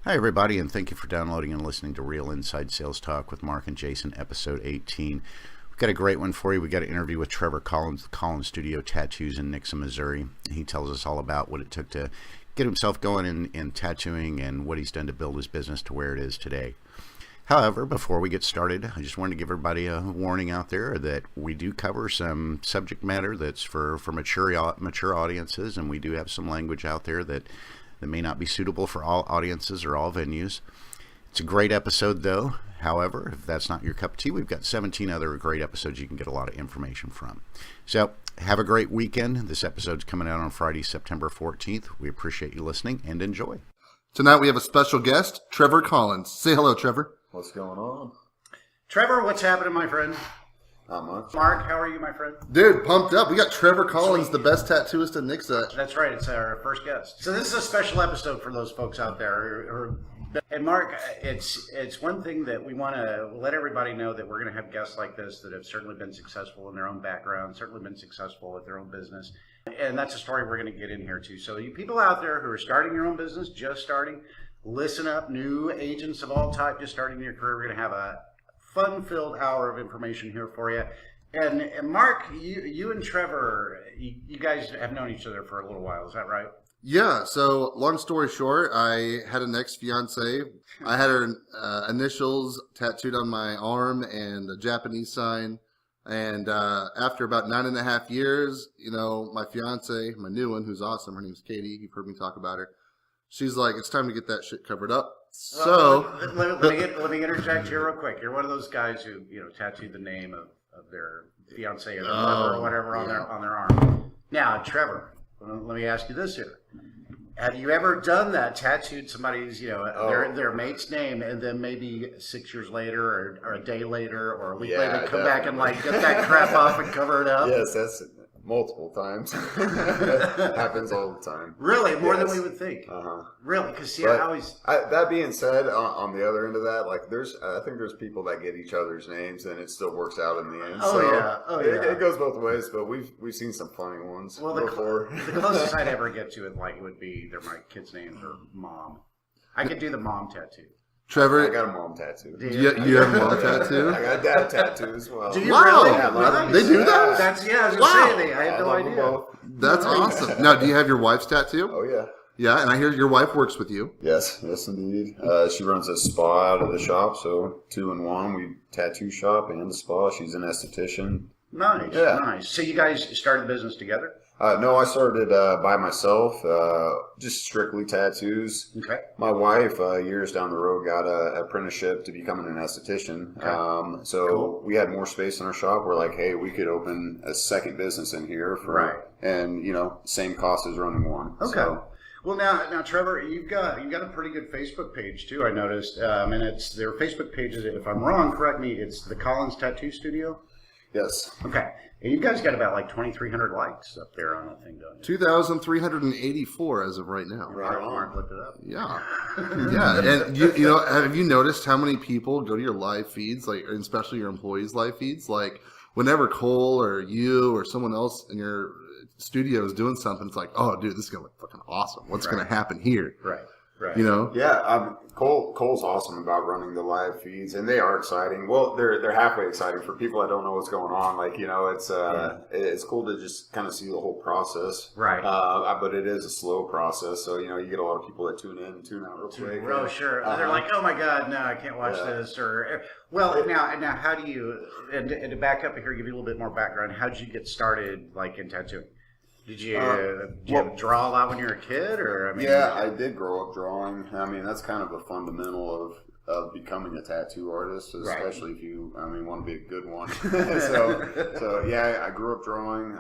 Hi, everybody, and thank you for downloading and listening to Real Inside Sales Talk with Mark and Jason, episode 18. We've got a great one for you. We got an interview with Trevor Collins, the Collins Studio Tattoos in Nixa, Missouri. He tells us all about what it took to get himself going in tattooing and what he's done to build his business to where it is today. However, before we get started, I just wanted to give everybody a warning out there that we do cover some subject matter that's for mature audiences, and we do have some language out there that may not be suitable for all audiences or all venues. It's a great episode, though. However, if that's not your cup of tea, we've got 17 other great episodes you can get a lot of information from. So have a great weekend. This episode's coming out on Friday, September 14th. We appreciate you listening and enjoy. Tonight we have a special guest, Trevor Collins. Say hello, Trevor. What's going on? Trevor, what's happening, my friend? Not much. Mark, how are you, my friend? Dude, pumped up. We got Trevor Collins, the best tattooist in Nixa. That's right. It's our first guest. So this is a special episode for those folks out there. And Mark, it's one thing that we want to let everybody know, that we're going to have guests like this that have certainly been successful in their own background, certainly been successful at their own business. And that's a story we're going to get in here too. So you people out there who are starting your own business, just starting, listen up. New agents of all type, just starting your career. We're going to have a fun-filled hour of information here for you. And Mark, you and Trevor, you guys have known each other for a little while. Is that right? Yeah, so long story short, I had an ex-fiance. I had her initials tattooed on my arm and a Japanese sign. And after about 9.5 years, my fiance, my new one, who's awesome, her name's Katie. You've heard me talk about her. She's like, it's time to get that shit covered up. So let me interject here real quick. You're one of those guys who tattooed the name of their fiance or their lover or whatever on their arm. Now, Trevor, let me ask you this here: have you ever done that? Tattooed somebody's their mate's name, and then maybe 6 years later or a day later or a week later come back and get that crap off and cover it up? Yes, that's multiple times. Happens all the time. Really? More than we would think. Really? Because that being said, on the other end of that, like I think there's people that get each other's names and it still works out in the end. It goes both ways, but we've seen some funny ones before. The closest I'd ever get to it would be my kids' names or mom. I could do the mom tattoo. Trevor, I got a mom tattoo. You have a mom tattoo? I got a dad tattoo as well. Do you wow, really? Yeah, they do that? That's I was going to say, I had no idea. That's awesome. Now, do you have your wife's tattoo? Oh, yeah. Yeah, and I hear your wife works with you. Yes, indeed. She runs a spa out of the shop, so 2 in 1. We tattoo shop and the spa. She's an esthetician. Nice, nice. So you guys started the business together? No, I started by myself, just strictly tattoos. Okay. My wife, years down the road, got an apprenticeship to becoming an esthetician. Okay. So we had more space in our shop. We're like, hey, we could open a second business in here and same cost as running one. Okay. So, well, now, Trevor, you've got a pretty good Facebook page too. I noticed, and it's their Facebook page is, if I'm wrong, correct me. It's the Collins Tattoo Studio. Yes. Okay. And you guys got about 2,300 likes up there on that thing, don't you? 2,384 as of right now. Right on. Mark looked it up. Yeah. Yeah. And have you noticed how many people go to your live feeds, especially your employees' live feeds? Like whenever Cole or you or someone else in your studio is doing something, it's like, oh, dude, this is going to look fucking awesome. What's going to happen here? Right. Yeah, Cole's awesome about running the live feeds, and they are exciting. Well, they're halfway exciting for people that don't know what's going on. It's cool to just kind of see the whole process, right? But it is a slow process, so you get a lot of people that tune in and tune out real quick. Oh, sure. They're like, oh my god, no, I can't watch this. Or now, how do you? And to back up here, give you a little bit more background. How did you get started, in tattooing? Did you draw a lot when you were a kid, or I did grow up drawing. I mean, that's kind of a fundamental of becoming a tattoo artist, especially if you want to be a good one. I grew up drawing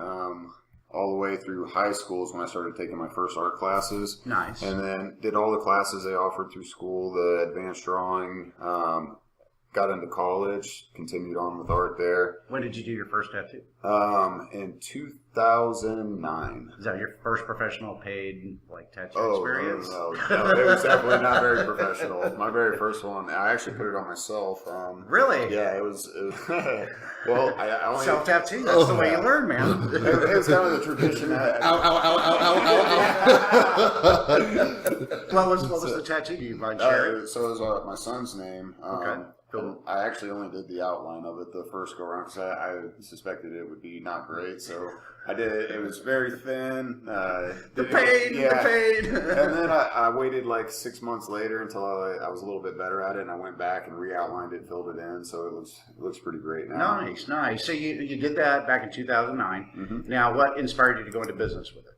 all the way through high school is when I started taking my first art classes. Nice. And then did all the classes they offered through school, the advanced drawing. got into college, continued on with art there. When did you do your first tattoo? In 2009. Is that your first professional paid tattoo Oh, experience? no, it was definitely not very professional. My very first one, I actually put it on myself. Really? Yeah, it was well, I only... Self-tattoo, that's the way you learn, man. It was kind of the tradition. What was the tattoo? Do you mind sharing? So it was my son's name. Okay. And I actually only did the outline of it the first go around because I suspected it would be not great. So I did it. It was very thin. The pain. And then I waited like 6 months later until I was a little bit better at it, and I went back and re-outlined it, filled it in. So it looks pretty great now. Nice. So you did that back in 2009. Mm-hmm. Now, what inspired you to go into business with it?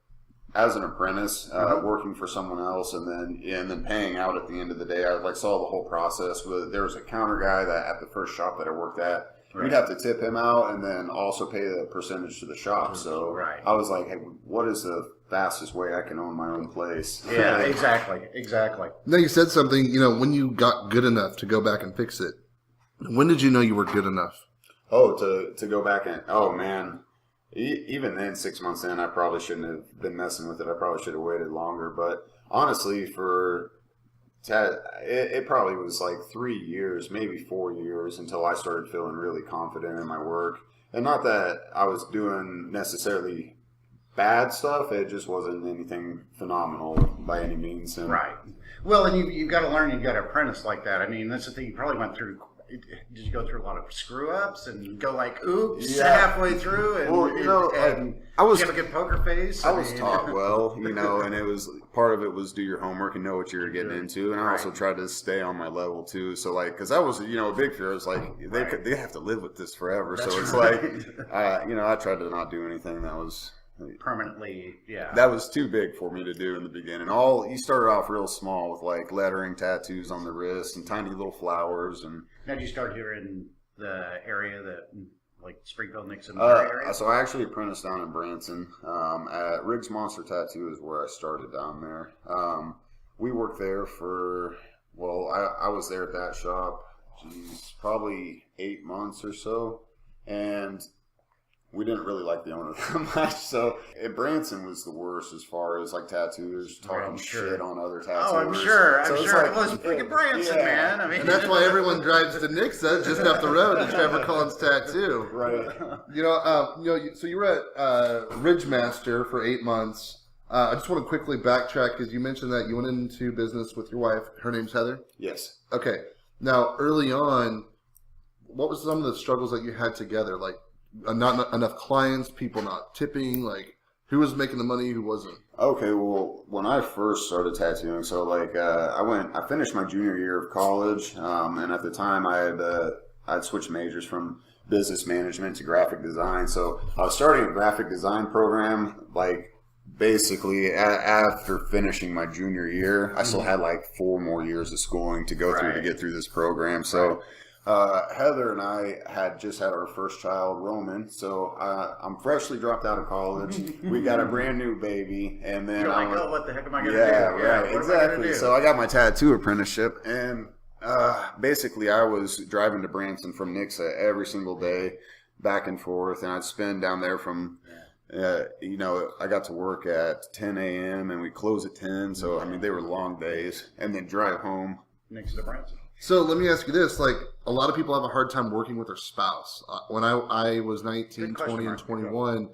As an apprentice, working for someone else, and then paying out at the end of the day, I saw the whole process. There was a counter guy that at the first shop that I worked at, we'd have to tip him out, and then also pay the percentage to the shop. So I was like, hey, what is the fastest way I can own my own place? Yeah, exactly. Now you said something. When you got good enough to go back and fix it, when did you know you were good enough? Oh, to go back and man. Even then, 6 months in, I probably shouldn't have been messing with it. I probably should have waited longer. But honestly, it probably was like 3 years, maybe 4 years, until I started feeling really confident in my work. And not that I was doing necessarily bad stuff. It just wasn't anything phenomenal by any means. Right. Well, and you've got to learn. You've got to apprentice like that. I mean, that's the thing. You probably went through. Did you go through a lot of screw-ups and go oops, halfway through? And, I was, you have a good poker face? I was taught well, and it was part of it was do your homework and know what you're getting into. And I also tried to stay on my level too. So because that was, a big fear. It's like they have to live with this forever. That's so it's I tried to not do anything that was permanently, that was too big for me to do in the beginning. You started off real small with lettering, tattoos on the wrist, and tiny little flowers. And now, did you start here in the area that Springfield, Nixon area? So I actually apprenticed down in Branson at Riggs Monster Tattoo is where I started down there. We worked there for I was there at that shop probably 8 months or so, and we didn't really like the owner that much. So Branson was the worst as far as tattooers talking shit on other tattooers. Oh, I'm sure. Well, it's freaking Branson, man. I mean, and that's why everyone drives to Nixa just up the road to Trevor Collins Tattoo. Right. So you were at Ridgemaster for 8 months. I just want to quickly backtrack because you mentioned that you went into business with your wife. Her name's Heather? Yes. Okay. Now, early on, what was some of the struggles that you had together? Not enough clients, people not tipping, who was making the money, who wasn't? Okay, well, when I first started tattooing, so I finished my junior year of college, and at the time I'd switched majors from business management to graphic design. So I was starting a graphic design program, basically after finishing my junior year. I still had 4 more years of schooling to go through to get through this program. So Heather and I had just had our first child, Roman. So I'm freshly dropped out of college. We got a brand new baby, and then you're what the heck am I going to do? Right, exactly. So I got my tattoo apprenticeship, and basically I was driving to Branson from Nixa every single day, back and forth, and I'd spend down there from. I got to work at 10 a.m. and we close at 10. So they were long days, and then drive home. Nixa to Branson. So let me ask you this, a lot of people have a hard time working with their spouse. When I was 19, 20, and 21,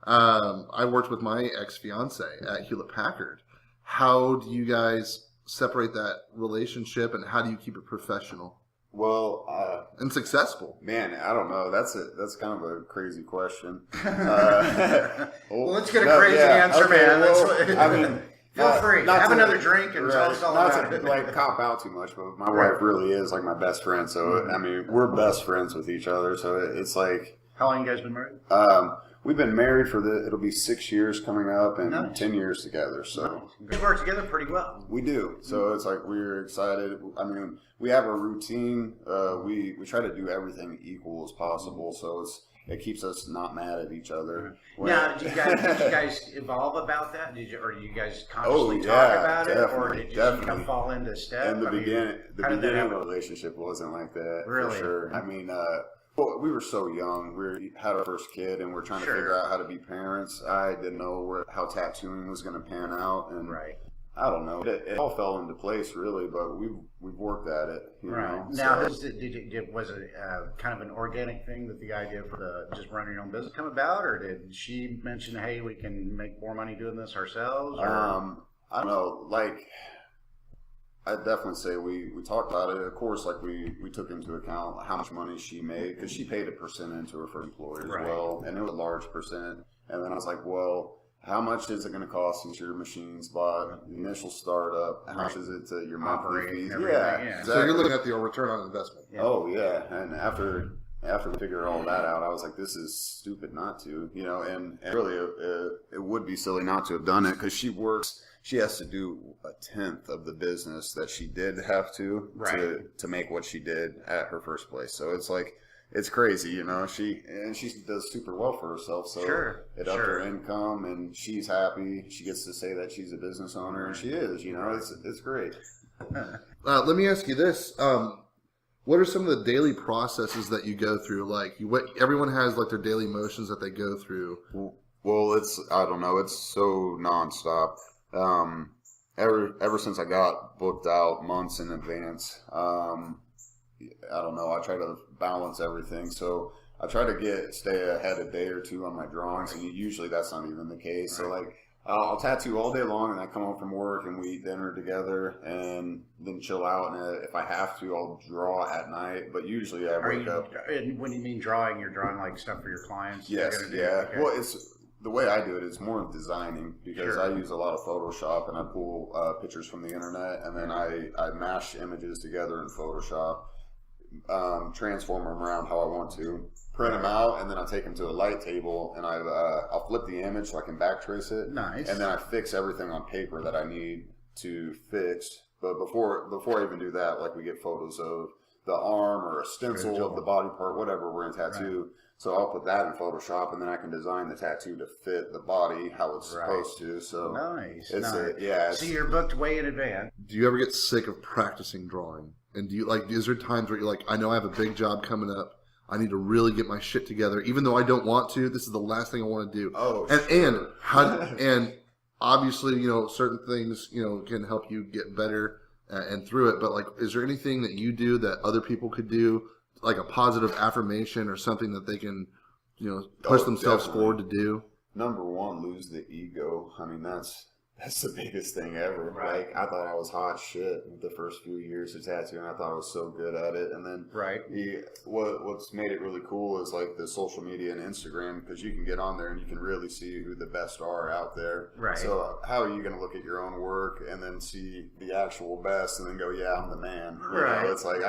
I worked with my ex-fiance at Hewlett-Packard. How do you guys separate that relationship, and how do you keep it professional? Well, and successful. Man, I don't know. That's kind of a crazy question. Let's get a crazy answer, man. Well, feel free. Have another drink and tell us all about it. Not to cop out too much, but my wife really is my best friend. So we're best friends with each other. So it's How long you guys been married? We've been married it'll be 6 years coming up, and 10 years together. So we work together pretty well. We do. So it's we're excited. We have a routine. We try to do everything equal as possible. So it keeps us not mad at each other. Now, did you guys evolve about that? Did you guys consciously talk about it, or did you just kind of fall into step? In the beginning, of the relationship wasn't like that. Really? For sure. I mean, well, we were so young. We had our first kid, and we're trying to figure out how to be parents. I didn't know how tattooing was going to pan out, and I don't know. It all fell into place, really, but we've worked at it. You know? Now, was it kind of an organic thing that the idea for just running your own business come about, or did she mention, hey, we can make more money doing this ourselves? Or? I don't know. Like, I'd definitely say we talked about it. Of course, like we took into account how much money she made, because she paid a percent into her first employer as well, and it was a large percent. And then I was like, well, how much is it going to cost since your machine's bought, the initial startup? How much is it to your monthly fees? Yeah, exactly. So you're looking at the return on investment. Yeah. Oh yeah, and after we figured all that out, I was like, this is stupid not to, you know, and really it would be silly not to have done it, because she has to do 1/10 of the business that she did have to make what she did at her first place. So it's like, it's crazy, you know. She does super well for herself, so it upped her income, and she's happy. She gets to say that she's a business owner, and she is. You know, it's great. Let me ask you this: what are some of the daily processes that you go through? Like, everyone has like their daily motions that they go through. Well, I don't know. It's so nonstop. Ever since I got booked out months in advance. I don't know. I try to balance everything, so I try to stay ahead a day or two on my drawings, and usually that's not even the case. So like, I'll tattoo all day long, and I come home from work, and we eat dinner together, and then chill out. And if I have to, I'll draw at night. But usually I wake up. And when you mean drawing, you're drawing like stuff for your clients? Yes. Yeah. Okay. Well, the way I do it is more of designing, because I use a lot of Photoshop, and I pull pictures from the internet, and then I mash images together in Photoshop. Transform them around how I want to, print them out, and then I take them to a light table, and I'll flip the image so I can backtrace it. Nice. And then I fix everything on paper that I need to fix. But before I even do that, like, we get photos of the arm or a stencil of the body part, whatever we're in tattoo. Right. So I'll put that in Photoshop, and then I can design the tattoo to fit the body how it's supposed to. So nice. So you're booked way in advance. Do you ever get sick of practicing drawing? And is there times where you're like, I know I have a big job coming up. I need to really get my shit together, even though I don't want to. This is the last thing I want to do. Oh, and obviously, you know, certain things, you know, can help you get better and through it. But like, is there anything that you do that other people could do, like a positive affirmation or something that they can, you know, push themselves forward to do? Number one, lose the ego. I mean, that's the biggest thing ever. Right. Like, I thought I was hot shit the first few years of tattooing. I thought I was so good at it. And then what's made it really cool is like the social media and Instagram, because you can get on there and you can really see who the best are out there. Right. So how are you going to look at your own work and then see the actual best and then go, yeah, I'm the man. You know, it's like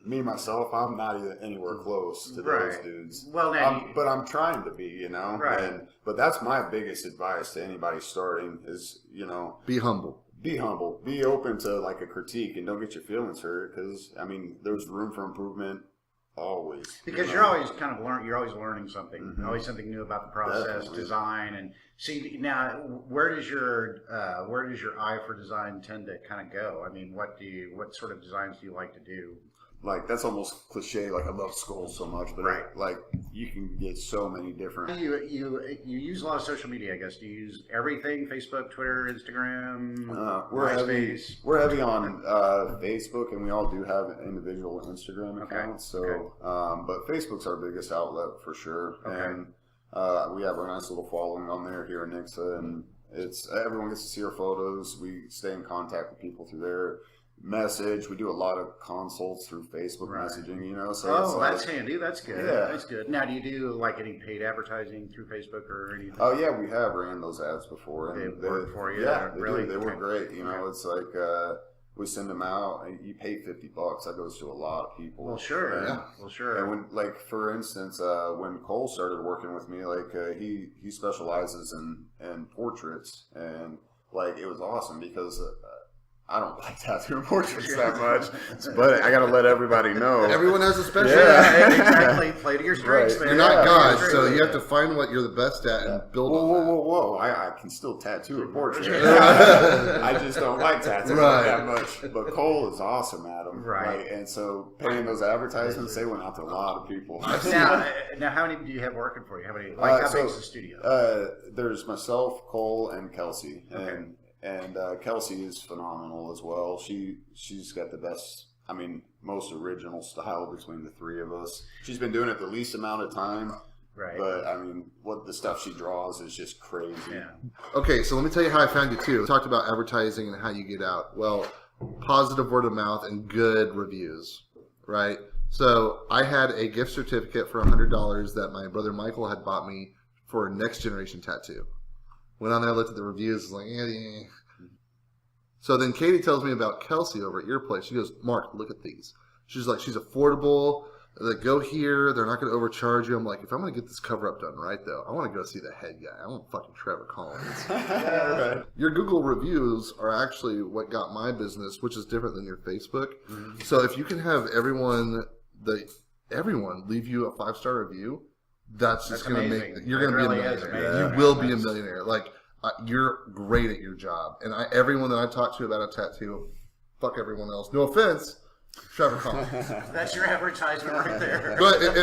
me, myself, I'm not even anywhere close to those dudes. Well, but I'm trying to be, you know. Right. But that's my biggest advice to anybody starting is, you know, be humble. Be humble. Be open to like a critique, and don't get your feelings hurt, because I mean, there's room for improvement always. Because you're always kind of you're always learning something, always something new about the process, design, and see now where does your eye for design tend to kind of go? I mean, what sort of designs do you like to do? Like, that's almost cliche. Like, I love skulls so much, but like, you can get so many different. You use a lot of social media, I guess. Do you use everything? Facebook, Twitter, Instagram, MySpace? We're heavy on Facebook, and we all do have individual Instagram accounts. So, but Facebook's our biggest outlet for sure, and we have a nice little following on there here in Nixa, and everyone gets to see our photos. We stay in contact with people through there. Message. We do a lot of consults through Facebook messaging, you know. So that's handy. That's good. Yeah. That's good. Now, do you do like any paid advertising through Facebook or anything? Oh yeah, we have ran those ads before. And they work for you. Yeah, they work great. You know, it's like we send them out, and you pay $50. That goes to a lot of people. Well, sure. And when, like, for instance, when Cole started working with me, like he specializes in portraits, and like, it was awesome because I don't like tattooing portraits that much, but I got to let everybody know. Everyone has a special. Yeah, exactly. Play to your strengths, Right. man. You're not Yeah, God, that's so great. you have to find what you're the best at and build Whoa, on whoa, that. whoa, whoa! I can still tattoo a portrait. Right. I just don't like tattooing Right. that much. But Cole is awesome at them, Right. And so paying those advertisements, they went out to a lot of people. Now, how many do you have working for you? How many? Like, how so, big is the studio? There's myself, Cole, and Kelsey, Okay. and Kelsey is phenomenal as well. She's got the best, I mean, most original style between the three of us. She's been doing it the least amount of time, Right. but I mean, what the stuff she draws is just crazy. Yeah. Okay, so let me tell you how I found you too. We talked about advertising and how you get out. Well, positive word of mouth and good reviews, right? So I had a gift certificate for $100 that my brother Michael had bought me for a Next Generation tattoo. Went on there, looked at the reviews, was like, yeah. So then Katie tells me about Kelsey over at your place. She goes, Mark, look at these. She's like, she's affordable. They go here. They're not going to overcharge you. I'm like, if I'm going to get this cover up done right, though, I want to go see the head guy. I want fucking Trevor Collins. Right. Your Google reviews are actually what got my business, which is different than your Facebook. Mm-hmm. So if you can have everyone leave you a 5-star review, that's just That's going to amazing. make you're It going to really be a is millionaire. amazing. You will be a That's- millionaire. Like you're great at your job, and everyone that I talk to about a tattoo, fuck everyone else. No offense, Trevor Collins. That's your advertisement right there. But if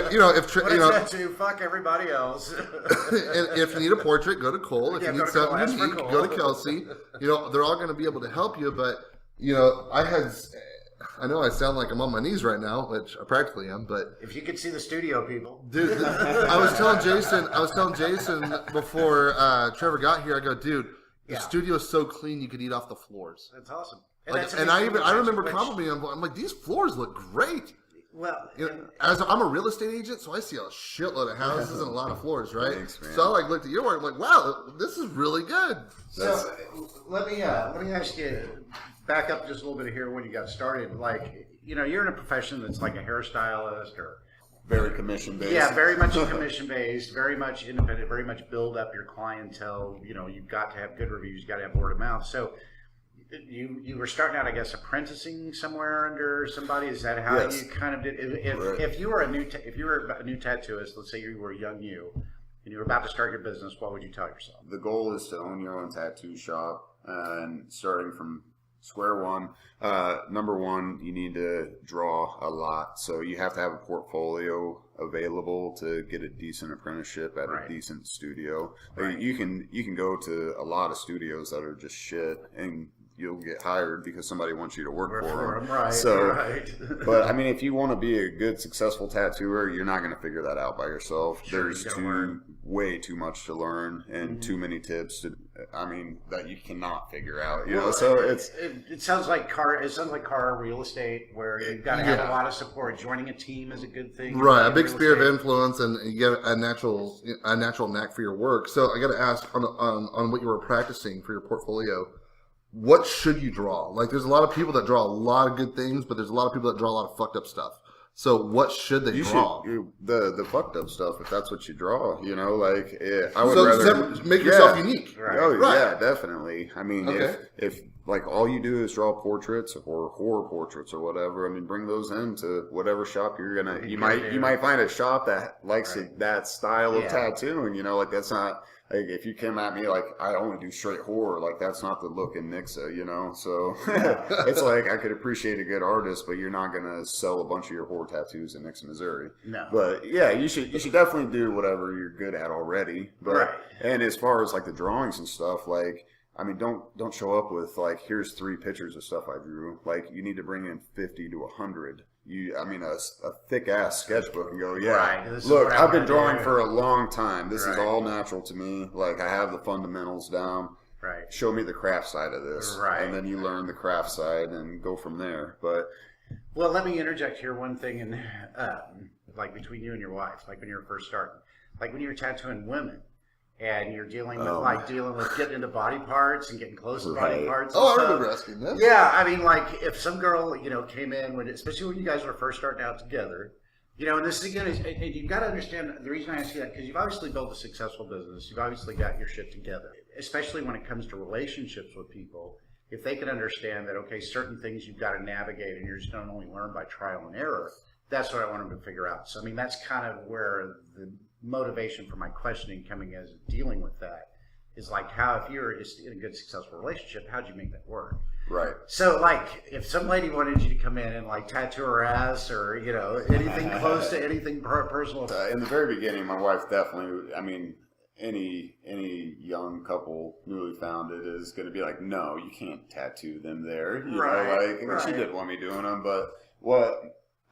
What a tattoo, fuck everybody else. and if you need a portrait, go to Cole. If Yeah, you go need to Cole. something Ask for unique, Cole. go to Kelsey. They're all going to be able to help you. But I know I sound like I'm on my knees right now, which I practically am. But If you could see the studio, people. dude, I was telling Jason before Trevor got here. I go, dude, the Yeah. studio is so clean you could eat off the floors. That's awesome. I remember complimenting him. I'm like, these floors look great. Well, As I'm a real estate agent, so I see a shitload of houses and a lot of floors, right? Thanks, man. So I looked at your work, I'm like, wow, this is really good. so let me ask you, back up just a little bit here when you got started. Like, you're in a profession that's like a hairstylist or Very commission based. yeah, very much commission based, very much independent, very much build up your clientele. You've got to have good reviews, you got to have word of mouth. So you were starting out, I guess, apprenticing somewhere under somebody. Is that how Yes. you kind of did? Right. If you were a new tattooist, let's say you were a young you, and you were about to start your business, what would you tell yourself? The goal is to own your own tattoo shop, and starting from square one. Number one, you need to draw a lot, so you have to have a portfolio available to get a decent apprenticeship at Right. a decent studio. Right. You can go to a lot of studios that are just shit, and you'll get hired because somebody wants you to work for them. Right. So, right. but I mean, if you want to be a good, successful tattooer, you're not going to figure that out by yourself. Sure, There's you gotta learn. way too much to learn and too many tips that you cannot figure out. Well, So it's it sounds like car real estate where you've got to have Yeah. a lot of support. Joining a team is a good thing. Right, a in big real sphere of estate. influence, and you get a natural knack for your work. So I got to ask on what you were practicing for your portfolio. What should you draw? Like, there's a lot of people that draw a lot of good things, but there's a lot of people that draw a lot of fucked up stuff. So what should they you draw? should the fucked up stuff if that's what you draw. I would So rather make yourself unique. Right. Oh Right. yeah, definitely. I mean, Okay. if like all you do is draw portraits or horror portraits or whatever, I mean, bring those into whatever shop you're gonna. You might find a shop that likes Right. that style of Yeah. tattooing. Like that's not. Like if you came at me like I only do straight horror, like that's not the look in Nixa, So it's like I could appreciate a good artist, but you're not gonna sell a bunch of your horror tattoos in Nixa, Missouri. No. But yeah, you should definitely do whatever you're good at already. But Right. and as far as like the drawings and stuff, like I mean, don't show up with like here's 3 pictures of stuff I drew. Like you need to bring in 50 to 100. A thick ass sketchbook and go, yeah. Right, this is Look, what I I've been wanna drawing do. for a long time. This is Right. all natural to me. Like I have the fundamentals down. Right. Show me the craft side of this, Right. and then you learn the craft side and go from there. But Well, let me interject here one thing, and like between you and your wife, like when you were first starting, like when you were tattooing women, and you're dealing with getting into body parts and getting close to body Right. parts. Oh, and I stuff. remember asking this. Yeah, I mean, like if some girl, came in especially when you guys were first starting out together, and this again is, and you've got to understand the reason I ask you that because you've obviously built a successful business, you've obviously got your shit together, especially when it comes to relationships with people. if they can understand that, okay, certain things you've got to navigate and you're just going to only learn by trial and error, that's what I want them to figure out. So, I mean, that's kind of where the motivation for my questioning coming as dealing with that is like, how, if you're just in a good, successful relationship, how'd you make that work? Right. So, like, if some lady wanted you to come in and, like, tattoo her ass or, you know, anything close to anything personal. In the very beginning, my wife definitely, I mean, any young couple newly founded is going to be like, no, you can't tattoo them there. You know, like, she didn't want me doing them, but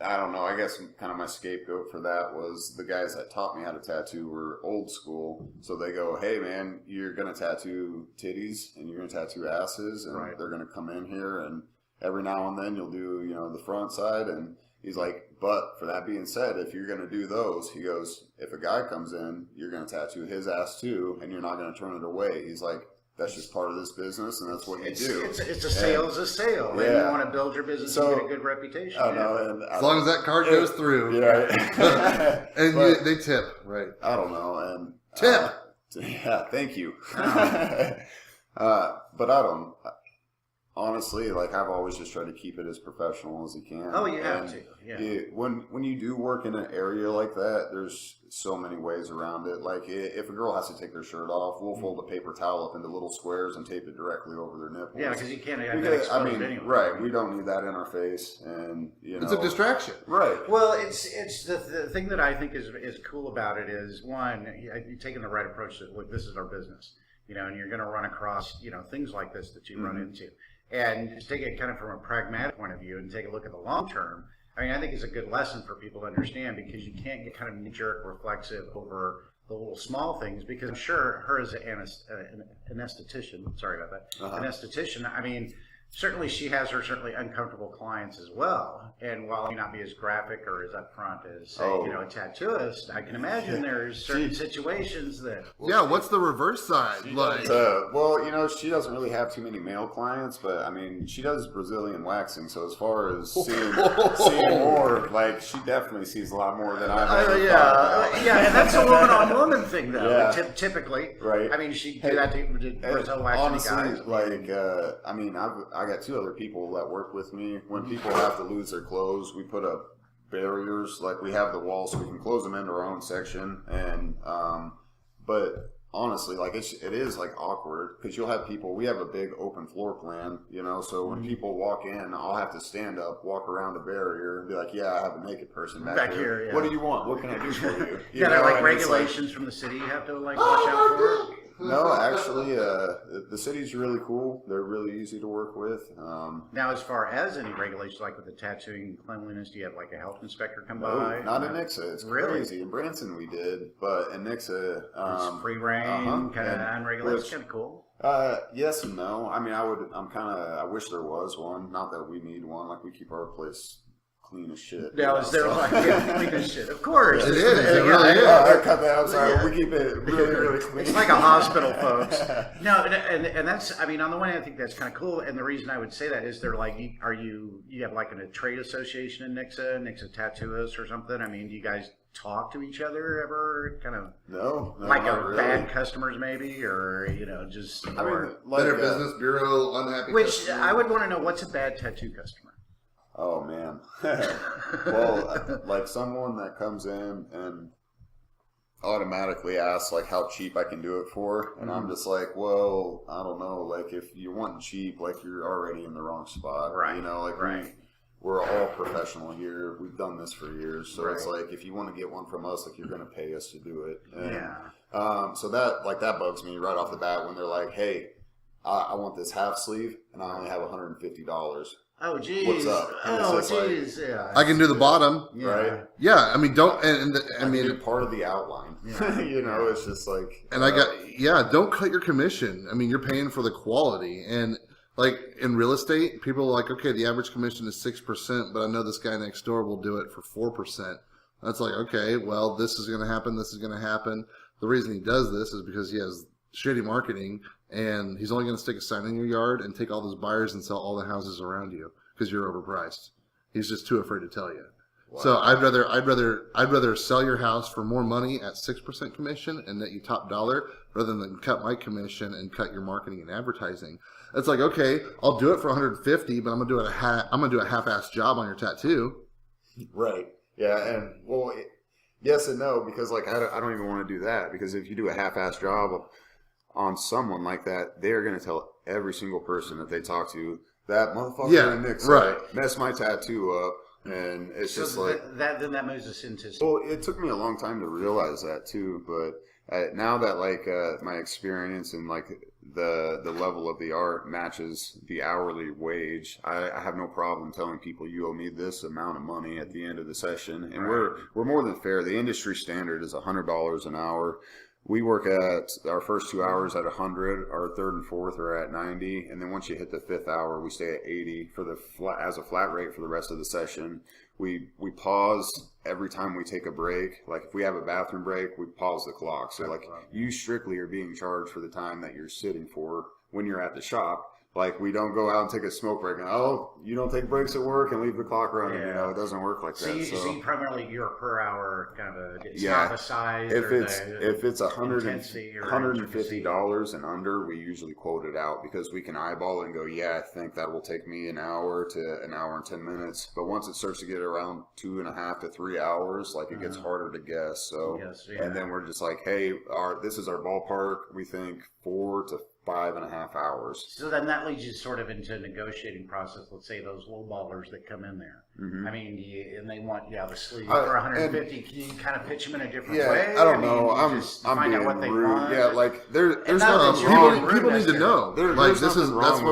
I don't know, I guess kind of my scapegoat for that was the guys that taught me how to tattoo were old school. So they go, hey, man, you're going to tattoo titties and you're going to tattoo asses, and they're going to come in here, and every now and then you'll do, you know, the front side. And he's like, but for that being said, if you're going to do those, he goes, if a guy comes in, you're going to tattoo his ass too, and you're not going to turn it away. He's like, that's just part of this business, and that's what you do. It's a sale is a sale. Yeah. And you want to build your business and get a good reputation. I know, and as long as that card goes through. Yeah. And they tip, right? I don't know. And tip. Yeah, thank you. But I don't. Honestly, like, I've always just tried to keep it as professional as you can. Oh, you have to. Yeah. When you do work in an area like that, there's so many ways around it. Like, if a girl has to take their shirt off, we'll fold a paper towel up into little squares and tape it directly over their nipples. Yeah, because you can't have that exposed anyway. Right. We don't need that in our face, and you know, it's a distraction. Right. Well, it's the thing that I think is cool about it is, one, you're taking the right approach to, look, this is our business, you know, and you're going to run across, you know, things like this that you run into. And just take it kind of from a pragmatic point of view and take a look at the long term. I mean, I think it's a good lesson for people to understand, because you can't get kind of knee-jerk reflexive over the little small things, because I'm sure her as an esthetician, sorry about that, an esthetician, I mean, certainly she has her certainly uncomfortable clients as well. And while he may not be as graphic or as upfront as, say, you know, a tattooist, I can imagine there's certain situations that... Yeah, what's the reverse side? Like, well, you know, she doesn't really have too many male clients, but I mean, she does Brazilian waxing. So as far as seeing more, like, she definitely sees a lot more than I've ever thought. Yeah, and that's a woman-on-woman thing, though. Yeah. Typically, right? I mean, she did that to Brazil waxing honestly, guys. Like, I mean, I got two other people that work with me. When people have to lose their clothes, we put up barriers. Like, we have the wall so we can close them into our own section. And but honestly, like, it is like awkward, because you'll have people. We have a big open floor plan, you know. So when people walk in, I'll have to stand up, walk around a barrier, and be like, "Yeah, I have a naked person back here. Yeah. What do you want? What can I do for you?" Yeah, there are like regulations from the city you have to like watch out for. No, actually, the city's really cool. They're really easy to work with. Now, as far as any regulations, like with the tattooing and cleanliness, do you have like a health inspector come by? Not in Nixa. It's really crazy. In Branson we did, but in Nixa, it's free reign, kind of unregulated. It's kind of cool. Yes and no. I mean, I wish there was one. Not that we need one. Like, we keep our place clean as shit. Yeah, they're like clean as shit. Of course, it is. It really is. Cut that out. Sorry, we keep it really, really clean. It's like a hospital, folks. No, and that's. I mean, on the one hand, I think that's kind of cool. And the reason I would say that is they're like, you have like a trade association in Nixa Tattooists or something? I mean, do you guys talk to each other ever? Kind of no like not really. Bad customers maybe, or you know, just I mean, like, Better Business Bureau, unhappy. Which customer. I would want to know, what's a bad tattoo customer? Oh man. Well, like someone that comes in and automatically asks like how cheap I can do it for, and I'm just like, well, I don't know. Like, if you want cheap, like, you're already in the wrong spot, right? You know, like we're all professional here. We've done this for years, so it's like, if you want to get one from us, like, you're going to pay us to do it. And, so that bugs me right off the bat when they're like, hey, I want this half sleeve, and I only have $150. Oh, geez. What's up? Oh, geez. Yeah. I can do the bottom. Yeah. Right? Yeah, I mean, don't. I mean, do part of the outline. Yeah. You know, it's just like. And don't cut your commission. I mean, you're paying for the quality. And like in real estate, people are like, okay, the average commission is 6%, but I know this guy next door will do it for 4%. That's like, okay, well, this is going to happen. This is going to happen. The reason he does this is because he has shitty marketing, and he's only going to stick a sign in your yard and take all those buyers and sell all the houses around you because you're overpriced. He's just too afraid to tell you. Wow. So I'd rather sell your house for more money at 6% commission and net you top dollar rather than cut my commission and cut your marketing and advertising. It's like, okay, I'll do it for 150, but I'm gonna do it I'm gonna do a half-ass job on your tattoo. Right. Yeah. And well, yes and no, because like I don't even want to do that, because if you do a half-ass job on someone like that, they're going to tell every single person that they talk to, that motherfucker in Nick's messed my tattoo up. And it's just like that moves us into. Well, it took me a long time to realize that too, but now that like my experience and like the level of the art matches the hourly wage, I have no problem telling people you owe me this amount of money at the end of the session, and we're more than fair. The industry standard is $100 an hour. We work at our first 2 hours at 100, our third and fourth are at 90, and then once you hit the fifth hour, we stay at 80 for the as a flat rate for the rest of the session. We pause every time we take a break. Like if we have a bathroom break, we pause the clock. So like you strictly are being charged for the time that you're sitting for when you're at the shop. Like we don't go out and take a smoke break and you don't take breaks at work and leave the clock running. You know, it doesn't work like that. So you primarily you're per hour kind of it's yeah. not the size. If or it's $150 and under, we usually quote it out because we can eyeball it and go, yeah, I think that will take me an hour to an hour and 10 minutes. But once it starts to get around 2.5 to 3 hours, like it gets harder to guess. So and then we're just like, hey, this is our ballpark. We think 4 to 5.5 hours. So then that leads you sort of into a negotiating process. Let's say those low ballers that come in there. Mm-hmm. I mean, and they want the sleeve for 150. Can you kind of pitch them in a different way? I don't know. I'm find out what they rude. want. Yeah, like there's nothing wrong. People need to know. There's nothing wrong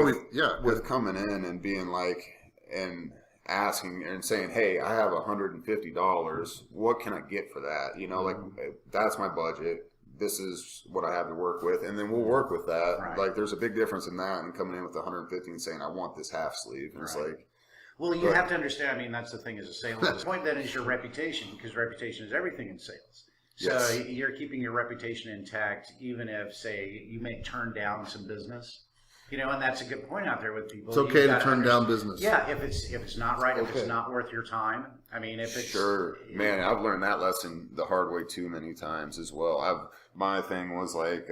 with coming in and being like and asking and saying, hey, I have $150. What can I get for that? You know, like that's my budget. This is what I have to work with, and then we'll work with that. Right. Like, there's a big difference in that and coming in with 150 and saying, I want this half sleeve. And it's like, well, you have to understand. I mean, that's the thing as a salesman. The point then is your reputation, because reputation is everything in sales. So you're keeping your reputation intact, even if, say, you may turn down some business. You know, and that's a good point out there with people. It's okay to turn down business. Yeah, if it's not right, if it's not worth your time. I mean, if it's man, I've learned that lesson the hard way too many times as well. My thing was like,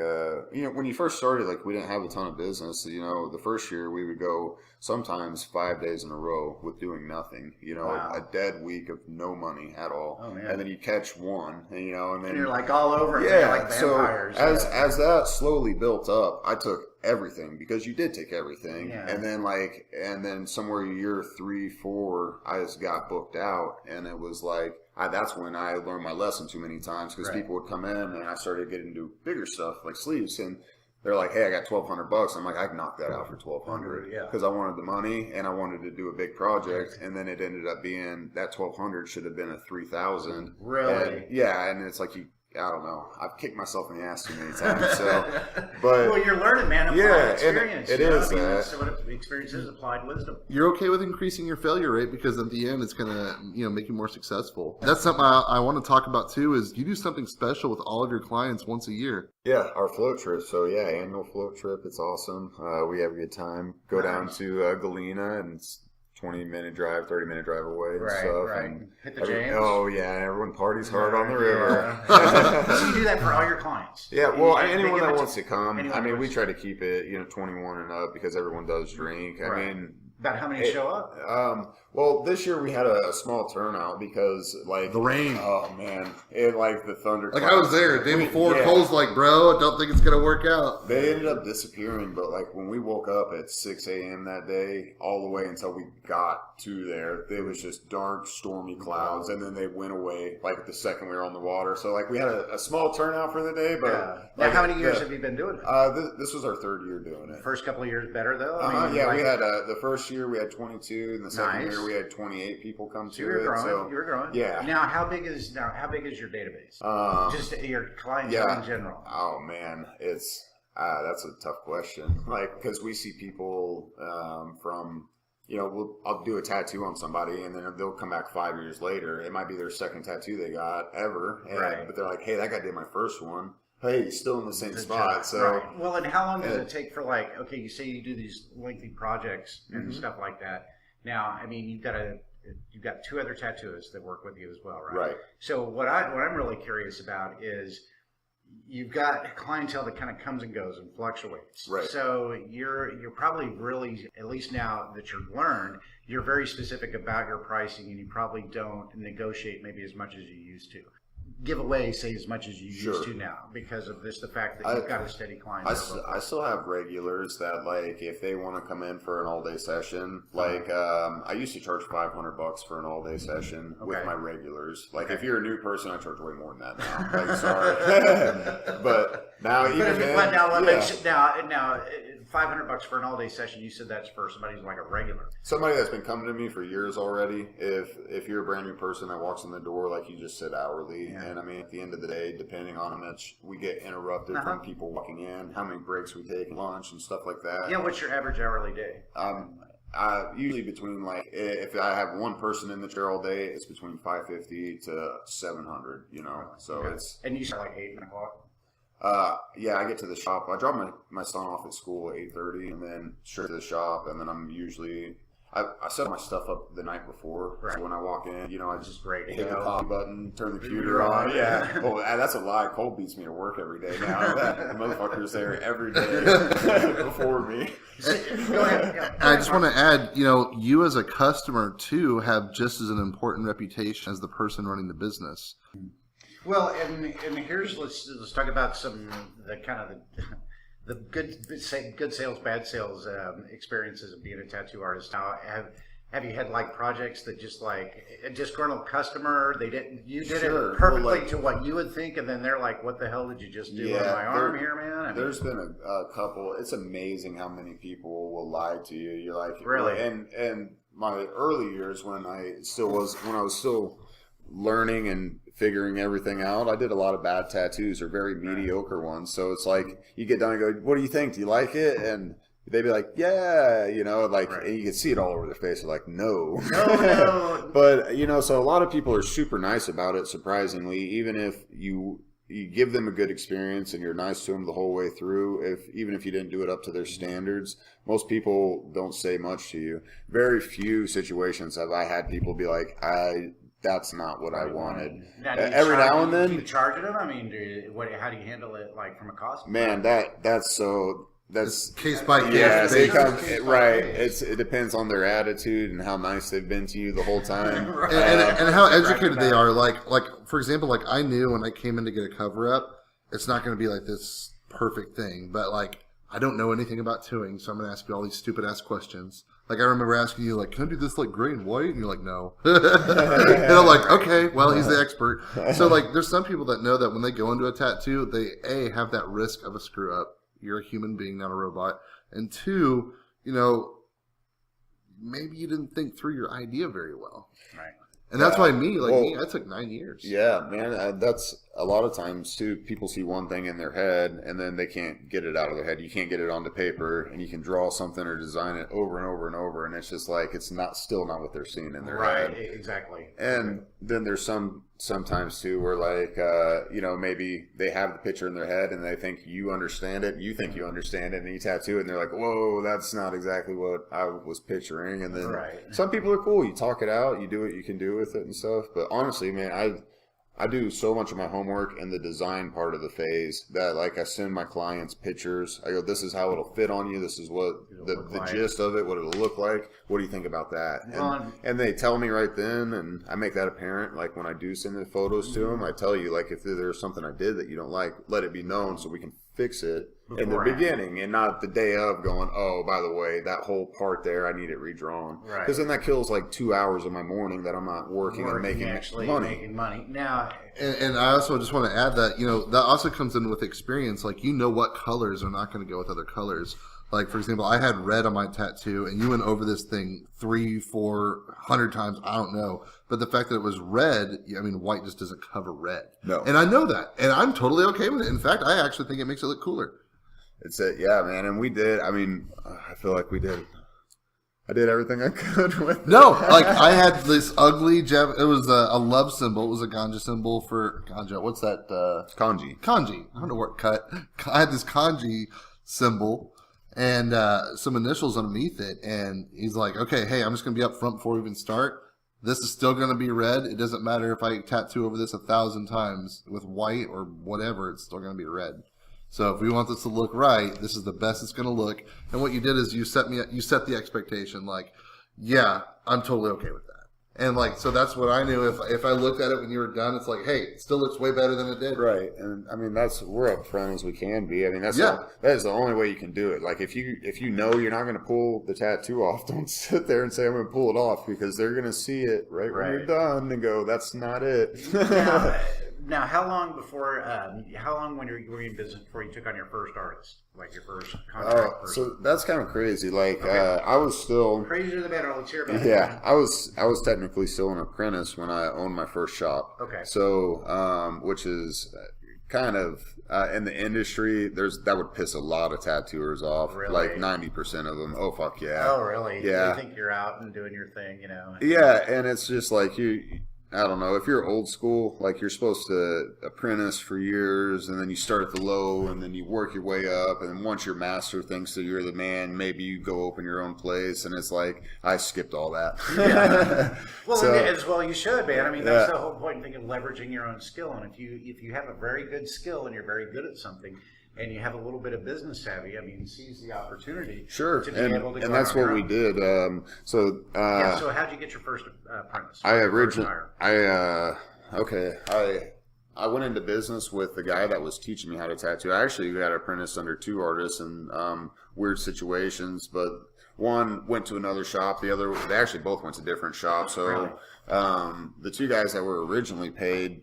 when you first started, like we didn't have a ton of business. You know, the first year we would go sometimes 5 days in a row with doing nothing. You know, a dead week of no money at all. Oh, man. And then you catch one, and and then you're like all over. Yeah, like vampires. So as that slowly built up, I took everything because you did take everything, and then somewhere year 3, 4, I just got booked out, and it was like. That's when I learned my lesson too many times because people would come in and I started getting into bigger stuff like sleeves and they're like, hey, I got $1,200. I'm like, I can knock that out for $1,200 because I wanted the money and I wanted to do a big project, and then it ended up being that $1,200 should have been a $3,000. Really? And it's like I don't know. I've kicked myself in the ass too many times. So, but well, you're learning, man. Applied experience. It is. That's what experience is. Applied wisdom. You're okay with increasing your failure rate because at the end it's gonna make you more successful. That's something I want to talk about too. Is you do something special with all of your clients once a year. Yeah, our float trip. So annual float trip. It's awesome. We have a good time. Go down to Galena and. 20-minute drive, 30-minute drive away and stuff. And hit the James. Everyone parties hard on the river. So you do that for all your clients? Yeah, well, anyone that wants to come. I mean, we try to keep it, 21 and up because everyone does drink. I mean... About how many show up? Well, this year we had a small turnout because, the rain. Oh, man. The thunder. I was there the day before. Cole's like, bro, I don't think it's going to work out. They ended up disappearing, but, when we woke up at 6 a.m. that day, all the way until we got to there, it was just dark, stormy clouds, and then they went away, the second we were on the water. So, we had a small turnout for the day, but... Now, how many years have you been doing it? This was our third year doing it. First couple of years better, though? We had the first year we had 22, and the second year we had 28 people come to it. So you're growing. Yeah. Now, how big is your database? Just your clients in general. Oh man, it's that's a tough question. Because we see people from. I'll do a tattoo on somebody, and then they'll come back 5 years later. It might be their second tattoo they got ever, but they're like, "Hey, that guy did my first one." Hey, he's still in the same spot. So, well, and how long does it take for you say you do these lengthy projects and stuff like that? Now, I mean, you've got 2 other tattooists that work with you as well, right? Right. So what I'm really curious about is, you've got clientele that kind of comes and goes and fluctuates. Right. So you're probably really, at least now that you've learned, you're very specific about your pricing, and you probably don't negotiate maybe as much as you used to. Give away, say, as much as you used to now, because of this, the fact that you've got a steady clientele. I still have regulars that, like, if they want to come in for an all-day session, like, I used to charge $500 for an all-day session with my regulars. Like, if you're a new person, I charge way more than that now. Like, sorry. But now, now, $500 for an all-day session, you said that's for somebody who's like a regular. Somebody that's been coming to me for years already. If you're a brand new person that walks in the door, like, you just sit hourly. Yeah. And I mean, at the end of the day, depending on how much we get interrupted from people walking in, how many breaks we take, lunch and stuff like that. Yeah, what's your average hourly day? Usually between, like, if I have one person in the chair all day, it's between $550 to $700. You know, so it's. And you start like 8, 9 o'clock. Yeah, I get to the shop. I drop my son off at school at 8:30, and then straight to the shop, and then I'm usually I set my stuff up the night before. Right. So when I walk in, you know, I just hit the coffee button, turn the computer on. Yeah. Well, that's a lie. Cole beats me to work every day now. That motherfucker's there every day before me. Go ahead. Yeah. I just want to add, you know, you as a customer too have just as an important reputation as the person running the business. Well, and here's let's talk about some the kind of the good sales, bad sales experiences of being a tattoo artist. Now, have you had like projects that just like a disgruntled customer, you did it perfectly to what you would think, and then they're like, "What the hell did you just do on my arm here, man?" I mean, there's been a couple. It's amazing how many people will lie to you. You're like, really? And my early years when I was still learning and figuring everything out, I did a lot of bad tattoos or very mediocre ones. So it's like you get done and go, "What do you think? Do you like it?" And they'd be like, "Yeah," you know, like, and you can see it all over their face. They're like, "No." But, you know, so a lot of people are super nice about it, surprisingly, even if you give them a good experience and you're nice to them the whole way through. Even if you didn't do it up to their standards, most people don't say much to you. Very few situations have I had people be like, that's not what I wanted. Every now and then, do you charge them? I mean, how do you handle it, like from a cost? Man, that's case by case. Yeah, it depends on their attitude and how nice they've been to you the whole time, and how educated they are. Like for example, like I knew when I came in to get a cover up, it's not going to be like this perfect thing. But like I don't know anything about tattooing, so I'm going to ask you all these stupid ass questions. Like I remember asking you, like, "Can I do this like gray and white?" And you're like, "No." And I'm like, "Okay, well, he's the expert." So like, there's some people that know that when they go into a tattoo, they have that risk of a screw up. You're a human being, not a robot. And 2, you know, maybe you didn't think through your idea very well. Right. And that's why that took 9 years. Yeah, man, that's a lot of times too. People see one thing in their head and then they can't get it out of their head. You can't get it onto paper, and you can draw something or design it over and over and over, and it's just like it's still not what they're seeing in their head. Right, exactly. And then there's sometimes too where like you know, maybe they have the picture in their head and they think you understand it, you think you understand it, and you tattoo it and they're like, "Whoa, that's not exactly what I was picturing." And then some people are cool. You talk it out, you do what you can do with it and stuff. But honestly, man, I do so much of my homework in the design part of the phase that, like, I send my clients pictures. I go, "This is how it'll fit on you. This is what the gist of it, what it'll look like. What do you think about that?" And they tell me right then, and I make that apparent. Like, when I do send the photos to them, I tell you, like, if there's something I did that you don't like, let it be known so we can fix it in the beginning, and not the day of going, "Oh, by the way, that whole part there, I need it redrawn." Right. Because then that kills like 2 hours of my morning that I'm not working and making money. Now, and I also just want to add that, you know, that also comes in with experience. Like, you know what colors are not going to go with other colors. Like, for example, I had red on my tattoo, and you went over this thing 300-400 times. I don't know. But the fact that it was red, I mean, white just doesn't cover red. No. And I know that. And I'm totally okay with it. In fact, I actually think it makes it look cooler. Yeah, man. And we did, I mean, I feel like I did everything I could with No, like, I had this ugly, it was a love symbol. It was a ganja symbol for, ganja, what's that? Kanji. I don't know where it cut. I had this kanji symbol and some initials underneath it. And he's like, "Okay, hey, I'm just going to be up front before we even start. This is still going to be red. It doesn't matter if I tattoo over this 1,000 times with white or whatever. It's still going to be red. So if we want this to look right, this is the best it's going to look. And what you did is you set the expectation like, yeah, I'm totally okay with that. And like, so that's what I knew. If I looked at it when you were done, it's like, hey, it still looks way better than it did. Right, and I mean we're upfront as we can be. I mean that is the only way you can do it. Like if you know you're not going to pull the tattoo off, don't sit there and say I'm going to pull it off, because they're going to see it right when you're done and go, that's not it. Now, how long when you were in business before you took on your first artist, like your first contract person? So that's kind of crazy. Like I was still crazier the better. Let's hear about it. Yeah, I was technically still an apprentice when I owned my first shop. Okay. So which is kind of in the industry, that would piss a lot of tattooers off. Really? Like 90% of them. Oh fuck yeah. Oh really? Yeah. They think you're out and doing your thing, you know. Yeah, and it's just like I don't know, if you're old school, like you're supposed to apprentice for years, and then you start at the low, and then you work your way up, and then once your master thinks that you're the man, maybe you go open your own place, and it's like, I skipped all that. Yeah. Well, as well you should, man. I mean, that's Yeah. the whole point, of leveraging your own skill. And if you have a very good skill and you're very good at something, and you have a little bit of business savvy, I mean, seize the opportunity. Sure, To be able to go and that's out on what your we own. did. So how'd you get your first apprentice? I First originally, hire? I went into business with the guy that was teaching me how to tattoo. I actually got apprenticed under two artists in weird situations, but one went to another shop. The other, they actually both went to different shops. So Really? The two guys that were originally paid,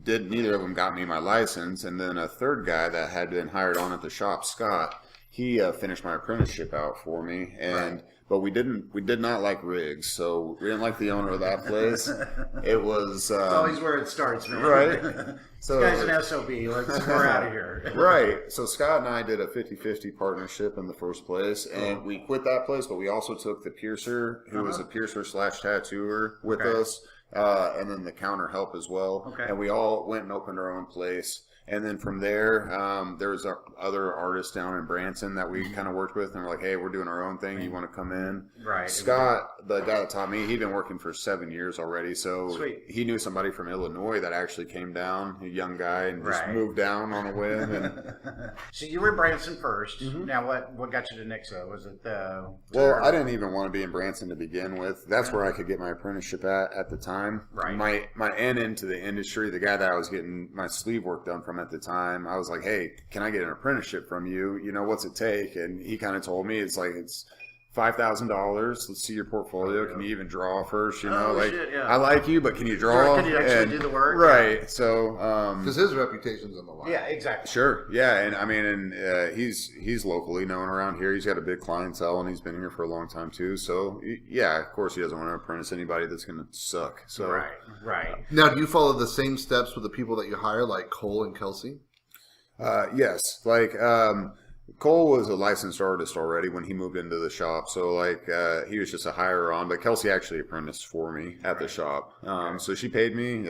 neither of them got me my license, and then a third guy that had been hired on at the shop, Scott, he finished my apprenticeship out for me, and but we did not like rigs, so we didn't like the owner of that place. It was It's always where it starts, man. right. So This guy's an SOB. We're out of here. right. So Scott and I did a 50-50 partnership in the first place, and we quit that place, but we also took the piercer, who was a piercer / tattooer with us, and then the counter help as well. Okay. And we all went and opened our own place. And then from there, there was other artists down in Branson that we kind of worked with, and we're like, hey, we're doing our own thing. You want to come in? Right. Scott, the guy that taught me, he'd been working for 7 years already. So Sweet. he knew somebody from Illinois that actually came down, a young guy, and just Right. moved down on a whim. And So you were in Branson first. Now, what got you to Nixa? Was it well, I didn't even want to be in Branson to begin with. That's where I could get my apprenticeship at the time. Right. My end into the industry, the guy that I was getting my sleeve work done from at the time, I was like, hey, can I get an apprenticeship from you? You know, what's it take? And he kind of told me it's $5,000. Let's see your portfolio. Can you even draw first? You know, shit, yeah. I like you, but can you draw? Can you actually do the work? Right. So, Because his reputation's on the line. Yeah, exactly. sure. Yeah. And I mean, he's locally known around here. He's got a big clientele, and he's been here for a long time too. So yeah, of course he doesn't want to apprentice anybody that's going to suck. So Right. Now, do you follow the same steps with the people that you hire, like Cole and Kelsey? yes, like Cole was a licensed artist already when he moved into the shop, so like he was just a hire on. But Kelsey actually apprenticed for me at the shop, so she paid me.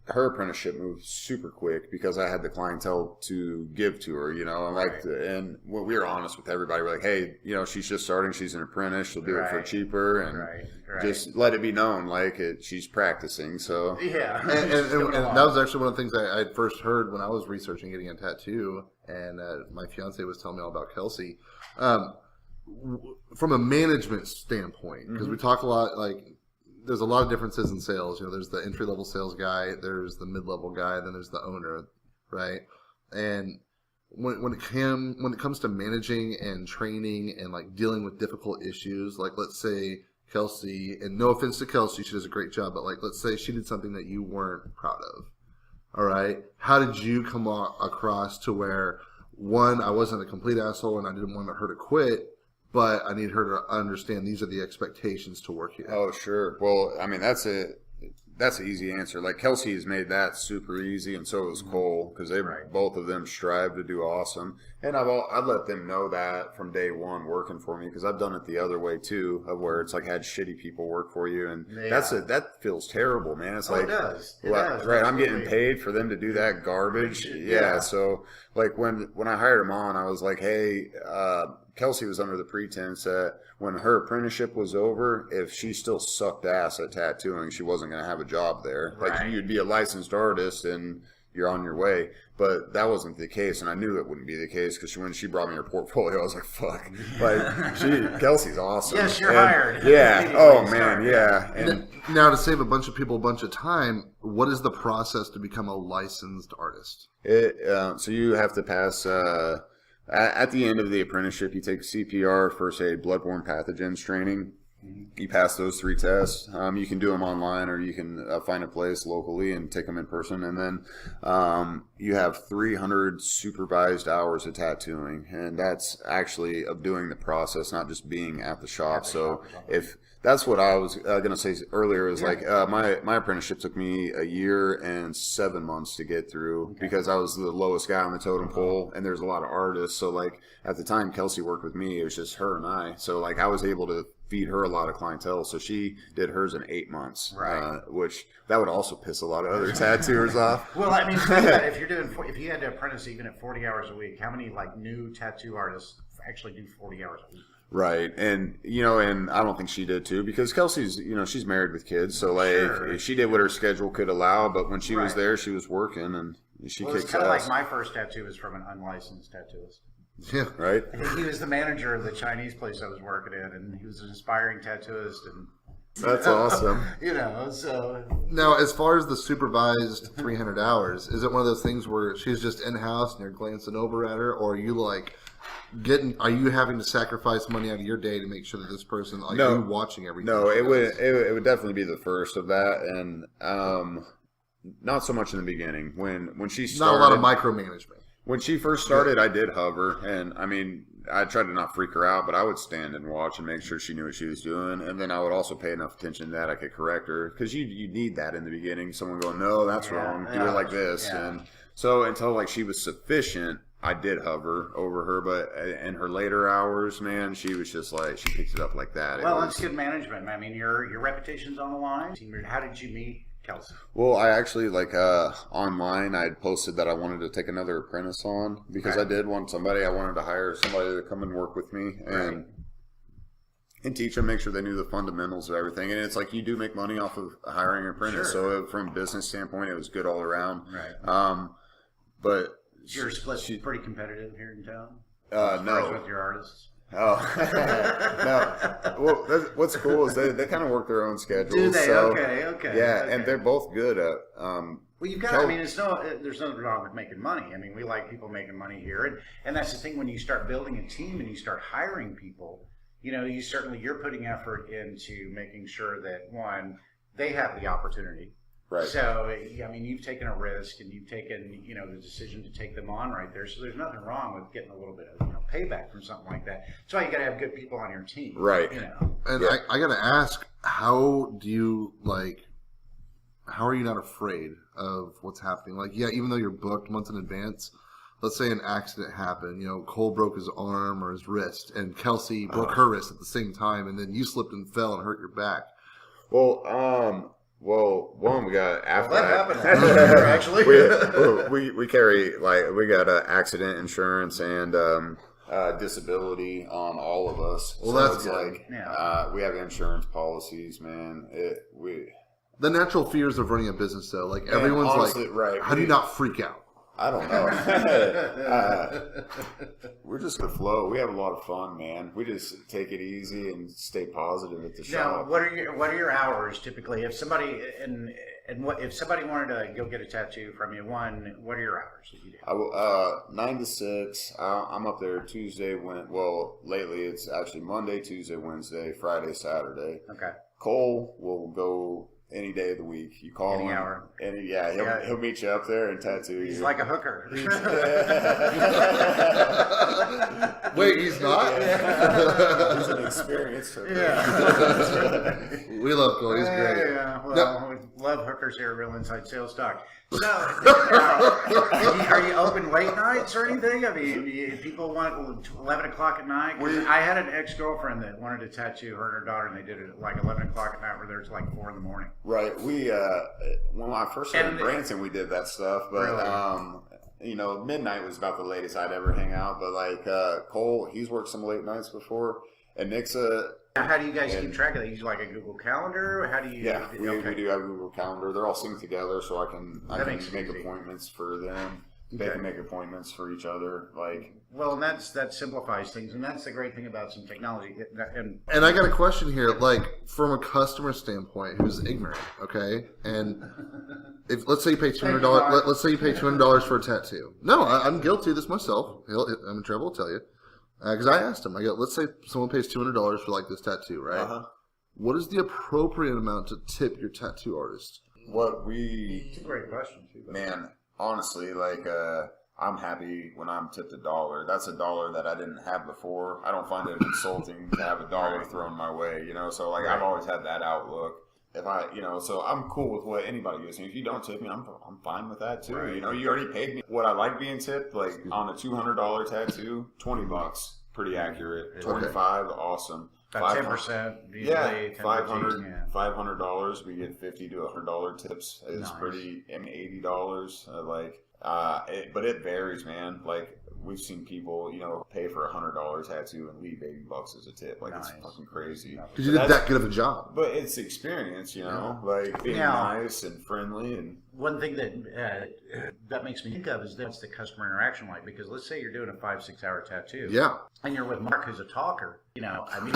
Her apprenticeship moved super quick because I had the clientele to give to her, you know. And when we were honest with everybody, we're like, hey, you know, she's just starting, she's an apprentice, she'll do it for Right. cheaper, and Right. just let it be known, like she's practicing. So Yeah. And Just doing a that lot. was actually one of the things I first heard when I was researching getting a tattoo, and my fiance was telling me all about Kelsey. From a management standpoint, because we talk a lot, like, there's a lot of differences in sales. You know, there's the entry level sales guy, there's the mid level guy, then there's the owner, right? And when it comes to managing and training and like dealing with difficult issues, like let's say Kelsey, and no offense to Kelsey, she does a great job, but like let's say she did something that you weren't proud of. All right, how did you come across to where, one, I wasn't a complete asshole and I didn't want her to quit, but I need her to understand these are the expectations to work here. Oh, sure. Well, I mean, that's that's an easy answer. Like Kelsey has made that super easy, and so has Cole, because they both of them strive to do awesome. And I've let them know that from day one working for me, because I've done it the other way too, of where it's like had shitty people work for you, and that feels terrible, man. It's like it does. Right. I'm getting paid for them to do that garbage. Yeah. So like when I hired him on, I was like, hey, Kelsey was under the pretense that when her apprenticeship was over, if she still sucked ass at tattooing, she wasn't going to have a job there. Like you'd be a licensed artist and you're on your way. But that wasn't the case, and I knew it wouldn't be the case because when she brought me her portfolio, I was like, "Fuck!" Like, Kelsey's awesome. Yes, you're hired. Yeah. Oh man, yeah. And now, to save a bunch of people a bunch of time, what is the process to become a licensed artist? So you have to pass. At the end of the apprenticeship, you take CPR, first aid, bloodborne pathogens training. You pass those 3 tests. You can do them online, or you can find a place locally and take them in person. And then you have 300 supervised hours of tattooing, and that's actually of doing the process, not just being at the shop. So if that's what I was going to say earlier, is like my apprenticeship took me a year and 7 months to get through because I was the lowest guy on the totem pole, and there's a lot of artists. So like at the time Kelsey worked with me, it was just her and I. So like I was able to feed her a lot of clientele, so she did hers in 8 months, which that would also piss a lot of other tattooers off. Well, I mean, think about it. If you had to apprentice even at 40 hours a week, how many like new tattoo artists actually do 40 hours a week? Right, and and I don't think she did too, because Kelsey's, she's married with kids, so like she did what her schedule could allow, but when she was there, she was working, and she kicked ass. It's kind of like my first tattoo was from an unlicensed tattooist. Yeah, right. He was the manager of the Chinese place I was working in, and he was an aspiring tattooist, and that's awesome. So now, as far as the supervised 300 hours, is it one of those things where she's just in house and you're glancing over at her, or are you like are you having to sacrifice money out of your day to make sure that this person are you watching everything? No, it would definitely be the first of that, and not so much in the beginning when she started. Not a lot of micromanagement. When she first started, I did hover, and I mean, I tried to not freak her out, but I would stand and watch and make sure she knew what she was doing, and then I would also pay enough attention to that I could correct her, because you need that in the beginning. Someone going, no, that's wrong, do it like this, and so until like she was sufficient, I did hover over her, but in her later hours, man, she was just like, she picked it up like that. Well, that's good management. I mean, your reputation's on the line. How did you meet Kelsey? Well, I actually online I had posted that I wanted to take another apprentice on, because I did want somebody. I wanted to hire somebody to come and work with me and teach them, make sure they knew the fundamentals of everything. And it's like, you do make money off of hiring an apprentice, so from a business standpoint, it was good all around. Right. But your split pretty competitive here in town? No, with your artists. Oh no! Well, what's cool is they kind of work their own schedules. Do they? So, Okay. Yeah, and they're both good at. Well, you've got. I mean, there's nothing wrong with making money. I mean, we like people making money here, and that's the thing. When you start building a team and you start hiring people, you're putting effort into making sure that one, they have the opportunity. Right. So, I mean, you've taken a risk, and you've taken, the decision to take them on right there. So there's nothing wrong with getting a little bit of, payback from something like that. That's why you got to have good people on your team. Right. And I got to ask, how are you not afraid of what's happening? Like, even though you're booked months in advance, let's say an accident happened, Cole broke his arm or his wrist, and Kelsey broke her wrist at the same time, and then you slipped and fell and hurt your back. Well, one, we got after that happened actually. we carry we got accident insurance and disability on all of us. Well, so that's good. We have insurance policies, man. The natural fears of running a business, though, like everyone's honestly, how do you not freak out? I don't know. We're just gonna flow. We have a lot of fun, man. We just take it easy and stay positive at the shop. Now, what are your hours typically? If somebody if somebody wanted to go get a tattoo from you, what are your hours that you do? 9 to 6. I'm up there Tuesday. Lately it's actually Monday, Tuesday, Wednesday, Friday, Saturday. Okay. Cole will go any day of the week. You call him. Hour. He'll meet you up there and tattoo you. He's like a hooker. Wait, he's not? He's an experienced hooker. Yeah. We love Cole. He's great. Yeah. Well, Love hookers here at Real Inside Sales Talk. So, are you open late nights or anything? I mean, people want 11 o'clock at night. 'Cause I had an ex-girlfriend that wanted to tattoo her and her daughter, and they did it at like 11 o'clock at night, where there's like 4 in the morning. Right. We when I first started in Branson, we did that stuff, but Really? you know, midnight was about the latest I'd ever hang out. But like Cole, he's worked some late nights before, and Nick's How do you guys keep track of that? You use like a Google Calendar? How do you? yeah, we do have a Google Calendar. They're all synced together, so I can makes it make easy. appointments for them. They Okay. can make appointments for each other. Like, Well, and that simplifies things, and that's the great thing about some technology. And And I got a question here, like from a customer standpoint, who's ignorant, okay? And if let's say you pay $200, let's say you pay $200 for a tattoo. No, I'm guilty of this myself. I'm in trouble. I'll tell you, because I asked him. I go, let's say someone pays $200 for like this tattoo, right? What is the appropriate amount to tip your tattoo artist? what we it's a great question too. Man, honestly, like I'm happy when I'm tipped $1. That's $1 that I didn't have before. I don't find it insulting to have $1 thrown my way, you know. So like I've always had that outlook. If I, you know, so I'm cool with what anybody gives me. If you don't tip me, I'm fine with that too. Right. You know, you already paid me. What I like being tipped, like on a $200 tattoo, $20, pretty accurate. 25, awesome. About 10%. Yeah, usually, $500. We get $50 to $100 tips. It's Nice. pretty. I mean, $80. But it varies, man. Like we've seen people, you know, pay for $100 tattoo and leave $80 as a tip. Like it's Nice. fucking crazy. Because you did that good of a job. But it's the experience, you know, like being Now- nice and friendly and. One thing that makes me think of is what's the customer interaction like? Because let's say you're doing a 5-6 hour tattoo, Yeah. and you're with Mark, who's a talker. You know, I mean,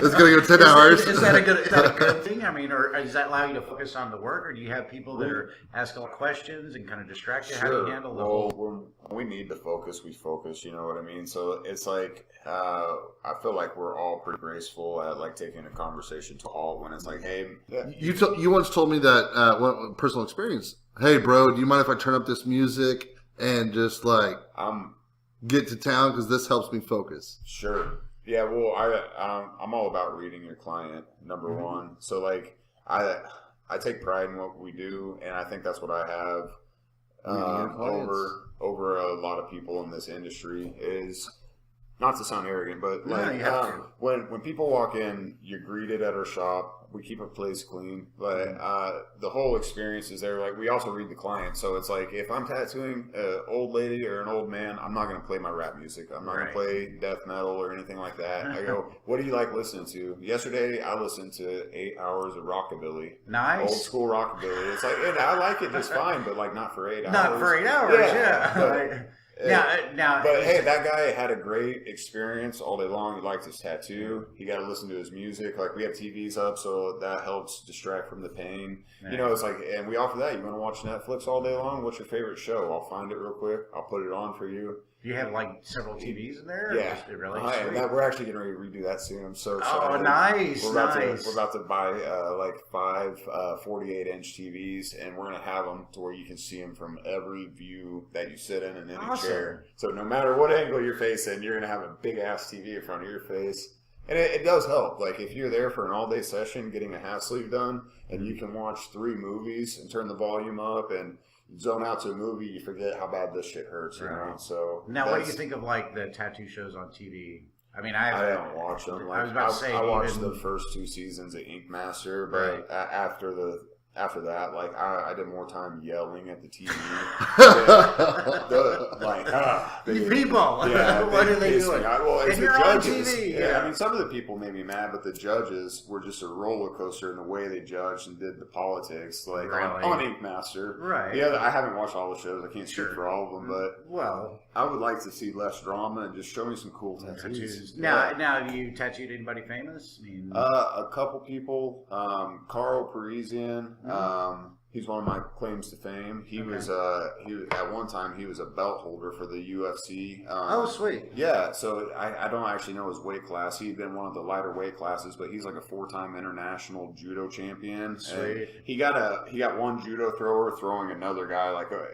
It's going to go 10 hours. Is that a good thing? I mean, or does that allow you to focus on the work, or do you have people that are asking questions and kind of distract you? How do you handle the whole? Well, when we need to focus, we focus. You know what I mean? So it's like I feel like we're all pretty graceful at like taking a conversation to all when it's like, hey, You once told me that one personal experience. Hey, bro, do you mind if I turn up this music and just like I'm get to town because this helps me focus? sure. Yeah, well, I'm all about reading your client, number one. So like I take pride in what we do, and I think that's what I have Reading your clients. over a lot of people in this industry is. Not to sound arrogant, but No, like you have to. when people walk in, you're greeted at our shop. We keep a place clean, but the whole experience is there. Like we also read the client, so it's like if I'm tattooing an old lady or an old man, I'm not going to play my rap music. I'm not going to play death metal or anything like that. I go, what do you like listening to? Yesterday, I listened to 8 hours of rockabilly, Nice. old school rockabilly. It's like, and I like it just fine, but like not for 8 hours. Not for 8 hours, yeah. but- Now, But hey, that guy had a great experience all day long. He liked his tattoo. He got to listen to his music. Like we have TVs up, so that helps distract from the pain. You know, it's like, and we offer that. You want to watch Netflix all day long? What's your favorite show? I'll find it real quick. I'll put it on for you. do you have like several TVs in there? or Yeah, just really? and Sweet. we're actually getting ready to redo that soon. I'm so Oh, excited. nice, We're about nice. we're about to buy like 5 48-inch TVs, and we're gonna have them to where you can see them from every view that you sit in and in Awesome. a chair. So no matter what angle you're facing, you're gonna have a big ass TV in front of your face. And it does help. Like if you're there for an all day session, getting a half sleeve done, and you can watch 3 movies and turn the volume up and zone out to a movie, you forget how bad this shit hurts. You know. So Now, what do you that's- think of like the tattoo shows on TV? I mean, I don't watch them. Like, I was about to say, I watched even- the first 2 seasons of Ink Master, but after that, like I did more time yelling at the TV. People. What are they doing? Well, it's And the you're on judges. TV, Yeah, yeah. I mean, some of the people made me mad, but the judges were just a roller coaster in the way they judged and did the politics, like Really? on Ink Master. Right. Yeah, I haven't watched all the shows. I can't speak Sure. for all of them, but Well, I would like to see less drama and just show me some cool tattoos. Now, have you tattooed anybody famous? I mean, A couple people, Carl Parisian, He's one of my claims to fame. He was at one time he was a belt holder for the UFC. Oh, sweet. Yeah, so I don't actually know his weight class. He'd been one of the lighter weight classes, but he's like a 4-time international judo champion. Sweet. And he got one judo thrower throwing another guy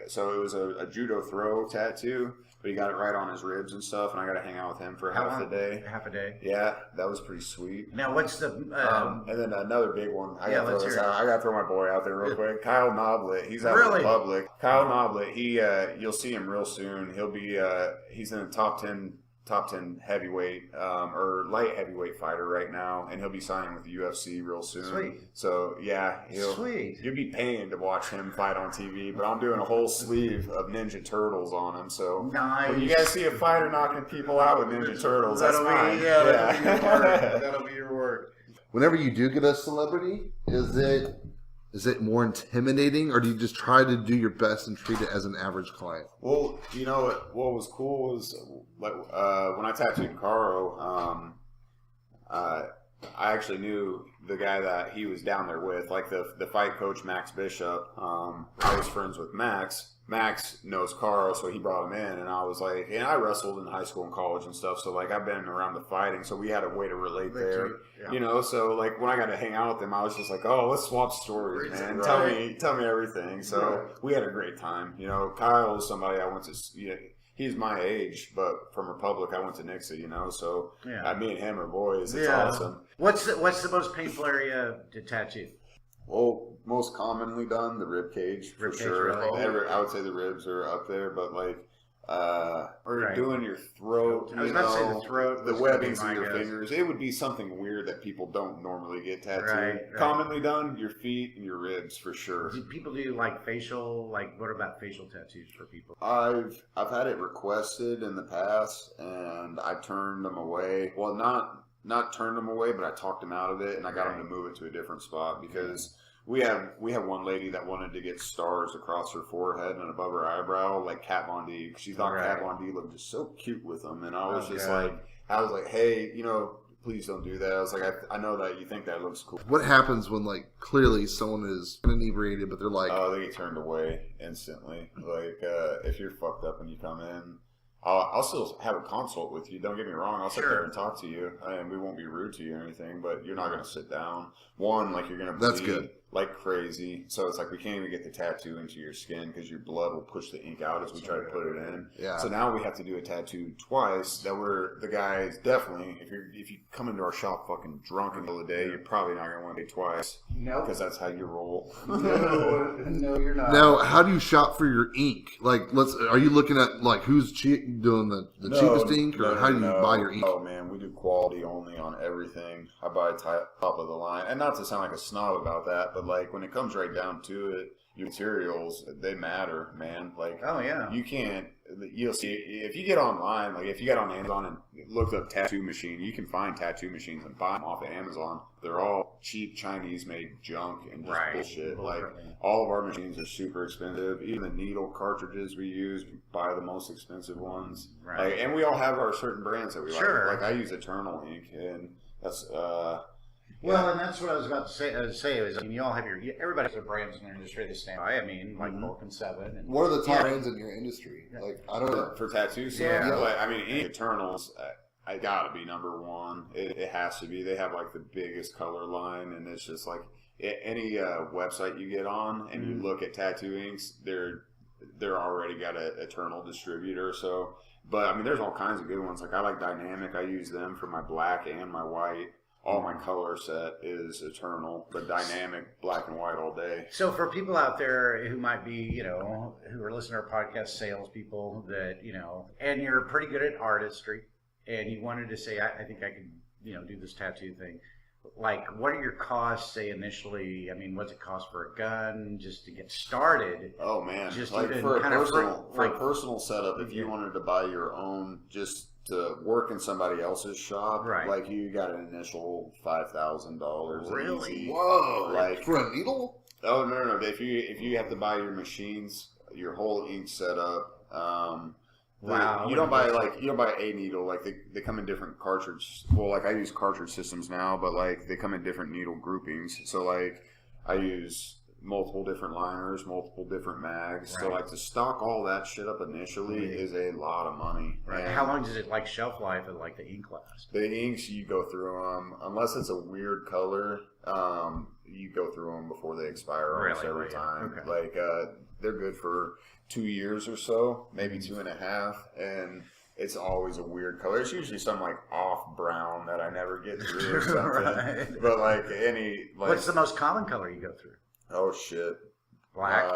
so it was a judo throw tattoo, but he got it right on his ribs and stuff. And I got to hang out with him for half a day. Half a day. Yeah, that was pretty sweet. Now, what's the? And then another big one. I got to throw my boy out there real quick. Kyle Noblet. He's out in the public. Kyle Noblet. You'll see him real soon. He'll be. He's in the top 10 heavyweight or light heavyweight fighter right now, and he'll be signing with the UFC real soon. Sweet. So yeah, you'll be paying to watch him fight on TV. But I'm doing a whole sleeve of Ninja Turtles on him. So nice. When you guys see a fighter knocking people out with Ninja Turtles, that'll that's be mine. That'll be your work. Whenever you do get a celebrity, is it more intimidating, or do you just try to do your best and treat it as an average client? Well, you know what was cool was like when I tattooed Caro, I actually knew the guy that he was down there with, like the fight coach Max Bishop. I was friends with Max. Max knows Carl, so he brought him in, and I was like, and I wrestled in high school and college and stuff, so like I've been around the fighting, so we had a way to relate there, you know. So like when I got to hang out with him, I was just like, oh, let's swap stories, man. Right. Tell me everything. So we had a great time. You know, Kyle is somebody I went to. You know, he's my age, but from Republic, I went to Nixa. You know, so me and him are boys. It's awesome. What's the most painful area to tattoo? Well, most commonly done, the rib cage, for sure. Really? I would say the ribs are up there, but like, or doing your throat, I was about to say the throat, the webbings in your fingers. It would be something weird that people don't normally get tattooed. Right. Commonly done, your feet and your ribs, for sure. Do people do like facial? Like, what about facial tattoos for people? I've had it requested in the past, and I turned them away. Well, not turned them away, but I talked them out of it, and I got them to move it to a different spot because we have one lady that wanted to get stars across her forehead and above her eyebrow, like Kat Von D. She thought Kat Von D looked just so cute with them, and I was like, hey, you know, please don't do that. I was like, I know that you think that looks cool. What happens when like clearly someone is inebriated, but they're like, oh, they get turned away instantly. Like if you're fucked up when you come in. I'll still have a consult with you. Don't get me wrong. I'll sit there and talk to you, and we won't be rude to you or anything. But you're not going to sit down. One, like you're going to bleed like crazy. So it's like we can't even get the tattoo into your skin because your blood will push the ink out as we try to put it in. Yeah. So now we have to do a tattoo twice. The guys definitely. If you come into our shop fucking drunk in the middle of the day, you're probably not going to want to do it twice. No, because that's how you roll. No, you're not. Now, how do you shop for your ink? Like, are you looking at like who's doing the cheapest ink, or how do you buy your ink? Oh man, we do quality only on everything. I buy top of the line, and not to sound like a snob about that, but like when it comes right down to it, your materials, they matter, man. Like, you can't. You'll see if you get online, like if you get on Amazon and look up tattoo machine, you can find tattoo machines and buy them off of Amazon. They're all cheap Chinese-made junk and just bullshit. Like all of our machines are super expensive. Even the needle cartridges we use, we buy the most expensive ones. Right. Like, and we all have our certain brands that we like. Like I use Eternal ink, and that's. Well, and that's what I was about to say. Is, I mean, you all have everybody has their brands in their industry they stand by. I mean, like Vulcan 7. And, what are the top brands in your industry? Like, I don't know. For tattoos? Yeah. Like, I mean, Eternals, I gotta be number one. It has to be. They have, like, the biggest color line, and it's just, like, any website you get on and you look at tattoo inks, they're already got an Eternal distributor, so. But, I mean, there's all kinds of good ones. Like, I like Dynamic. I use them for my black and my white. All my color set is Eternal, but Dynamic, black and white all day. So for people out there who might be, you know, who are listening to our podcast, salespeople that, you know, and you're pretty good at artistry, and you wanted to say, I think I could, you know, do this tattoo thing. Like, what are your costs, say, initially? I mean, what's it cost for a gun just to get started? Oh, man. Just like for a personal setup, if you wanted to buy your own just to work in somebody else's shop, like you got an initial $5,000. Really? Easy. Whoa! Like for a needle? Oh no! If you have to buy your machines, your whole ink setup. You don't buy a needle. Like they come in different cartridge. Well, like I use cartridge systems now, but like they come in different needle groupings. So like I use multiple different liners, multiple different mags. Right. So like to stock all that shit up initially is a lot of money. Right. And How long does it like shelf life of like the ink last? the inks, you go through them unless it's a weird color. You go through them before they expire almost Really? every time. Okay. Like they're good for 2 years or so, maybe 2.5, and it's always a weird color. It's usually some like off brown that I never get through or something. Right. But like any like What's the most common color you go through? oh shit. Black.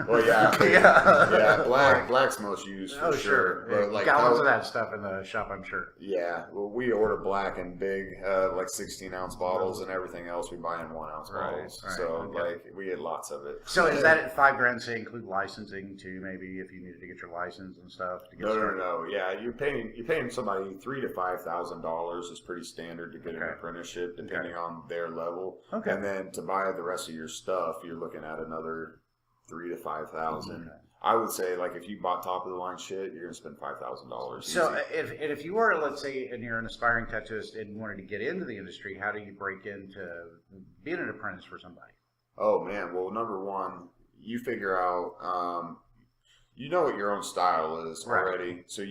Well, yeah, Yeah. Black's most used for Oh, sure. sure. But like Gallons of that stuff in the shop, I'm sure. yeah, well, we order black in big, like 16-ounce bottles, and everything else we buy in 1-ounce Right, bottles. right, So okay. like we get lots of it. So is that at $5,000? Say include licensing too, maybe if you needed to get your license and stuff to get No, started. no. Yeah, you're paying somebody $3,000 to $5,000 is pretty standard to get an Okay. apprenticeship, depending on their level. Okay. And then to buy the rest of your stuff, you're looking at another $3,000 to $5,000. Okay. I would say, like, if you bought top of the line shit, you're gonna spend $5,000. So easy. if you were, let's say, and you're an aspiring tattooist and wanted to get into the industry, how do you break into being an apprentice for somebody? Oh man, well, number one, you figure out, you know what your own style is Right. already. So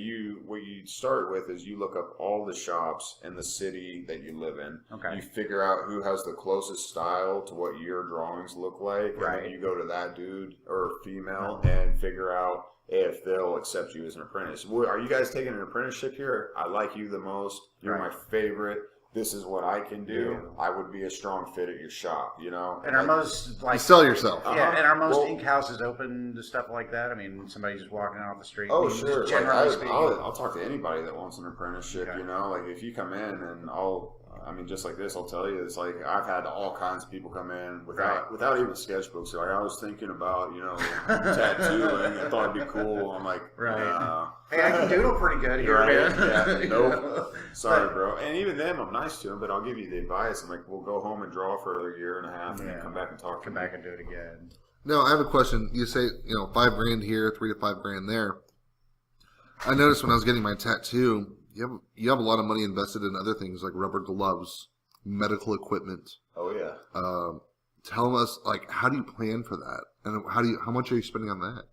what you start with is you look up all the shops in the city that you live in. Okay. You figure out who has the closest style to what your drawings look like, and Right. then you go to that dude or female and figure out if they'll accept you as an apprentice. Are you guys taking an apprenticeship here? I like you the most. You're Right. my favorite. This is what I can do. Yeah. I would be a strong fit at your shop, you know? And are most like You sell yourself. Yeah, and are most Well- ink houses open to stuff like that? I mean, somebody just walking off the street. Oh, I mean, sure. Like, Generally speaking. I'll talk to anybody that wants an apprenticeship, Okay. you know? Like, if you come in and just like this, I'll tell you, it's like, I've had all kinds of people come in without even sketchbooks. They're like, I was thinking about, tattooing. I thought it'd be cool. I'm like, Right. nah. Hey, I can doodle pretty good here, Right. man. Yeah, nope. Sorry, bro. And even them, I'm nice to them, but I'll give you the advice. I'm like, we'll go home and draw for another year and a half, and Yeah. then come back and talk to Come me. back and do it again. No, I have a question. You say, $5,000 here, $3,000 to $5,000 there. I noticed when I was getting my tattoo, you have a lot of money invested in other things like rubber gloves, medical equipment. Oh yeah. Tell us, like, how do you plan for that, and how much are you spending on that?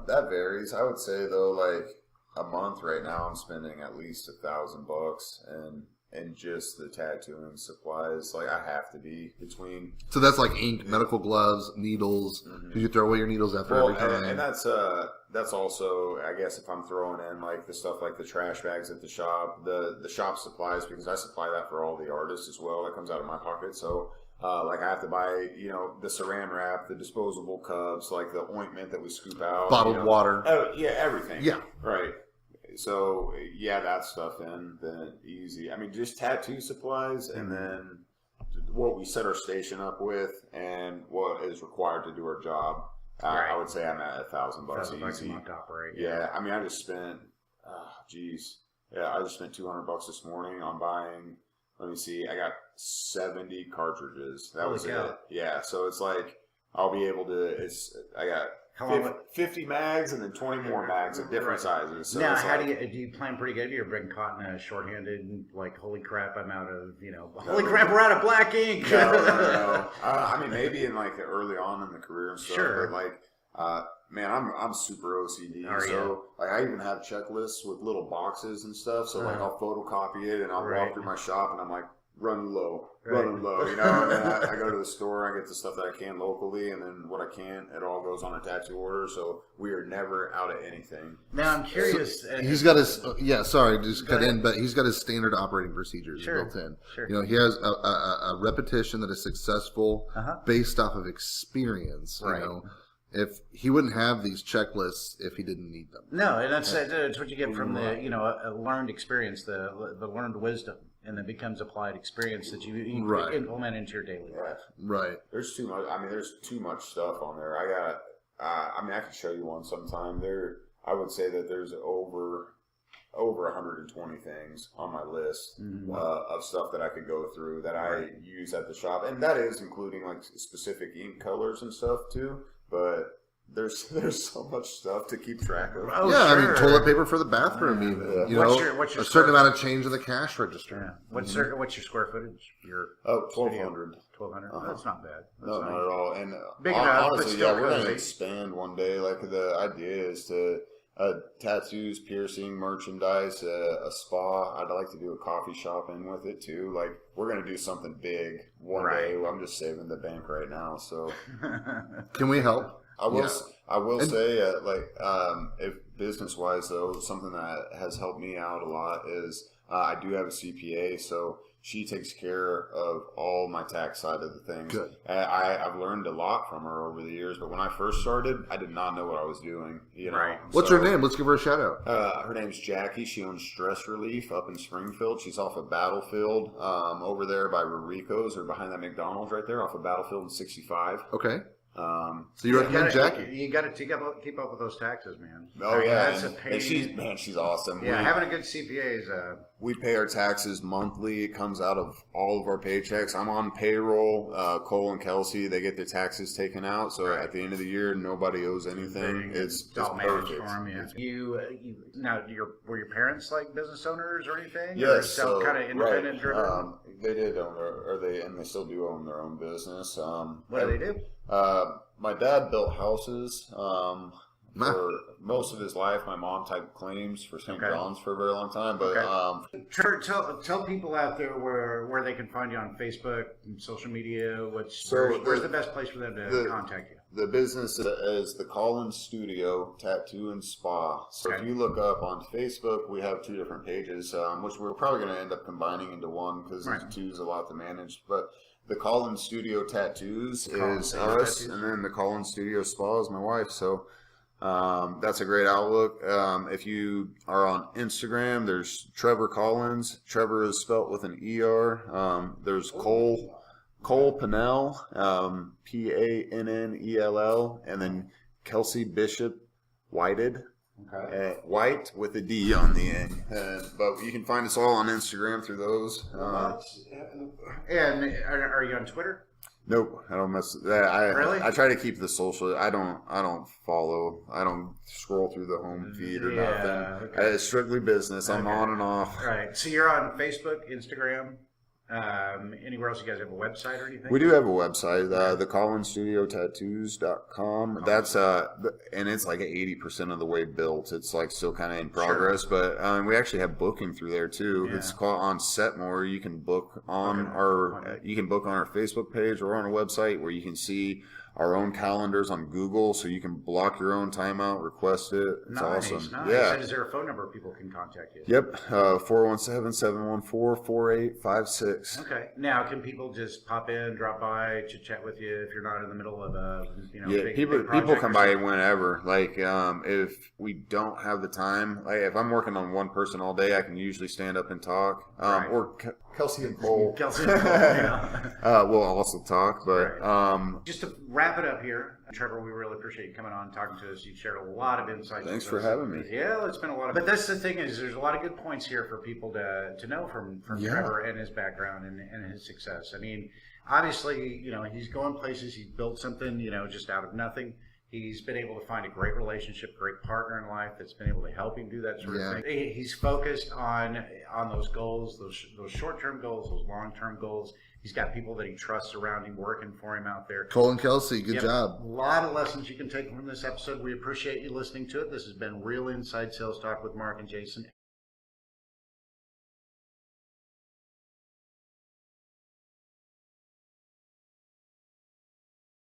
That varies. I would say though, like a month right now, I'm spending at least $1,000 and just the tattooing supplies. Like I have to be between. So that's like ink, medical gloves, needles. Do you throw away your needles after Well, every time? and that's also, I guess, if I'm throwing in like the stuff like the trash bags at the shop, the shop supplies, because I supply that for all the artists as well. That comes out of my pocket. So like I have to buy, the saran wrap, the disposable cups, like the ointment that we scoop out, Bottled water. Oh yeah, everything. Yeah. Right. So yeah, that stuff in then easy. I mean, just tattoo supplies, and then what we set our station up with, and what is required to do our job. Right. I would say I'm at $1,000 $1,000 a easy. month to operate. Yeah, I mean, I just spent, I just spent $200 this morning on buying. Let me see, I got 70 cartridges. That Holy was cow. it. Yeah, so it's like I'll be able to. I got How long? 50 mags and then 20 more mags of different sizes. So Now, it's how like, do you plan pretty good? You're been caught in a shorthanded, like, holy crap, I'm out of, holy crap, we're out of black ink. No. I mean, maybe in like early on in the career and stuff. Sure. But like, man, I'm super OCD. Are so you? like, I even have checklists with little boxes and stuff. So like, Uh-huh. I'll photocopy it and I'll Right. walk through my shop and I'm like, running low, Right. And then I go to the store, I get the stuff that I can locally, and then what I can't, it all goes on a tattoo order. So we are never out of anything. Now, I'm curious. He's got his sorry, just Go cut ahead. in, but he's got his standard operating procedures Sure. built in. Sure. He has a repetition that is successful Uh-huh. based off of experience. Right. If he wouldn't have these checklists if he didn't need them. No, and that's what you get from the a learned experience, the learned wisdom, and it becomes applied experience that you Right. implement into your daily life. Right. There's too much. I mean, there's too much stuff on there. I can show you one sometime. I would say that there's over 120 things on my list of stuff that I could go through that I use at the shop, and that is including like specific ink colors and stuff too. But there's so much stuff to keep track of. Oh, yeah, sure. I mean, toilet paper for the bathroom, even. You What's know, your a certain square- amount of change in the cash register. Yeah. What's your square footage? Your 1,200. 1,200. Uh-huh. That's not bad. That's No, nice. not at all. And Big enough, but honestly, still yeah, we're going cozy. to expand one day. Like the idea is to tattoos, piercing, merchandise, a spa. I'd like to do a coffee shop in with it too. Like we're going to do something big one day. I'm just saving the bank right now, so Can we help? I will. Yeah. I will And- say, if business wise though, something that has helped me out a lot is I do have a CPA, so she takes care of all my tax side of the things. Good. I've learned a lot from her over the years, but when I first started, I did not know what I was doing. You know, Right. What's her name? Let's give her a shout out. Her name's Jackie. She owns Stress Relief up in Springfield. She's off of Battlefield, over there by Rurico's or behind that McDonald's right there off of Battlefield and 65. Okay. Um, So you recommend Jackie? You got to keep up with those taxes, man. oh yeah, that's a and pain. she's awesome. Yeah, having a good CPA is We pay our taxes monthly. It comes out of all of our paychecks. I'm on payroll. Cole and Kelsey, they get their taxes taken out. So Right. at the end of the year, nobody owes anything. It's all managed perfect. for 'em, yeah. Were your parents like business owners or anything? Yes, or kind of right. independent driven. They did own, and they still do own their own business. What do they do? My dad built houses. Nah. For most of his life, my mom typed claims for St. Okay. John's for a very long time. But Okay. Trevor, tell people out there where they can find you on Facebook and social media. Where's the best place for them to contact you? the business is the Collins Studio Tattoo and Spa. So Okay. if you look up on Facebook, we have two different pages, which we're probably going to end up combining into one because Right. two is a lot to manage. But the Collins Studio Tattoos Collins is Studio us, Tattoos. and then the Collins Studio Spa is my wife. So that's a great outlook. If you are on Instagram, there's Trevor Collins. Trevor is spelt with an ER. There's Cole Pannell, Pannell, and then Kelsey Bishop Whited. Okay. White with a D on the end. But you can find us all on Instagram through those. And are you on Twitter? Nope, I don't mess. I Really? I try to keep the social. I don't follow. I don't scroll through the home feed or Yeah, nothing. okay. It's strictly business. I'm Okay. on and off. All right. So you're on Facebook, Instagram. Anywhere else? You guys have a website or anything? We do have a website, thecollinsstudiotattoos.com. That's and it's like 80% of the way built. It's like still kind of in progress, but we actually have booking through there too. Yeah. It's called on Setmore. You can book on our Facebook page or on our website where you can see our own calendars on Google, so you can block your own time out, request it. It's awesome. Nice. Yeah. And is there a phone number people can contact you? Yep. 417-714-4856. Okay. Now, can people just pop in, drop by, chit chat with you if you're not in the middle of a big people project come or by something? whenever. Like if we don't have the time, like if I'm working on one person all day, I can usually stand up and talk. Right. Or Kelsey and Cole. Kelsey and Cole, yeah. We'll also talk, but Just to wrap it up here, Trevor, we really appreciate you coming on and talking to us. You've shared a lot of insights. Thanks with for us. having me. Yeah, it's been a lot of. But that's the thing is, there's a lot of good points here for people to know from Yeah. Trevor and his background and his success. I mean, obviously, he's going places. He's built something, just out of nothing. He's been able to find a great relationship, great partner in life that's been able to help him do that sort Yeah. of thing. He's focused on those goals, those short-term goals, those long-term goals. He's got people that he trusts around him, working for him out there. Cole and Kelsey, good Yep. job. A lot of lessons you can take from this episode. We appreciate you listening to it. This has been Real Inside Sales Talk with Mark and Jason.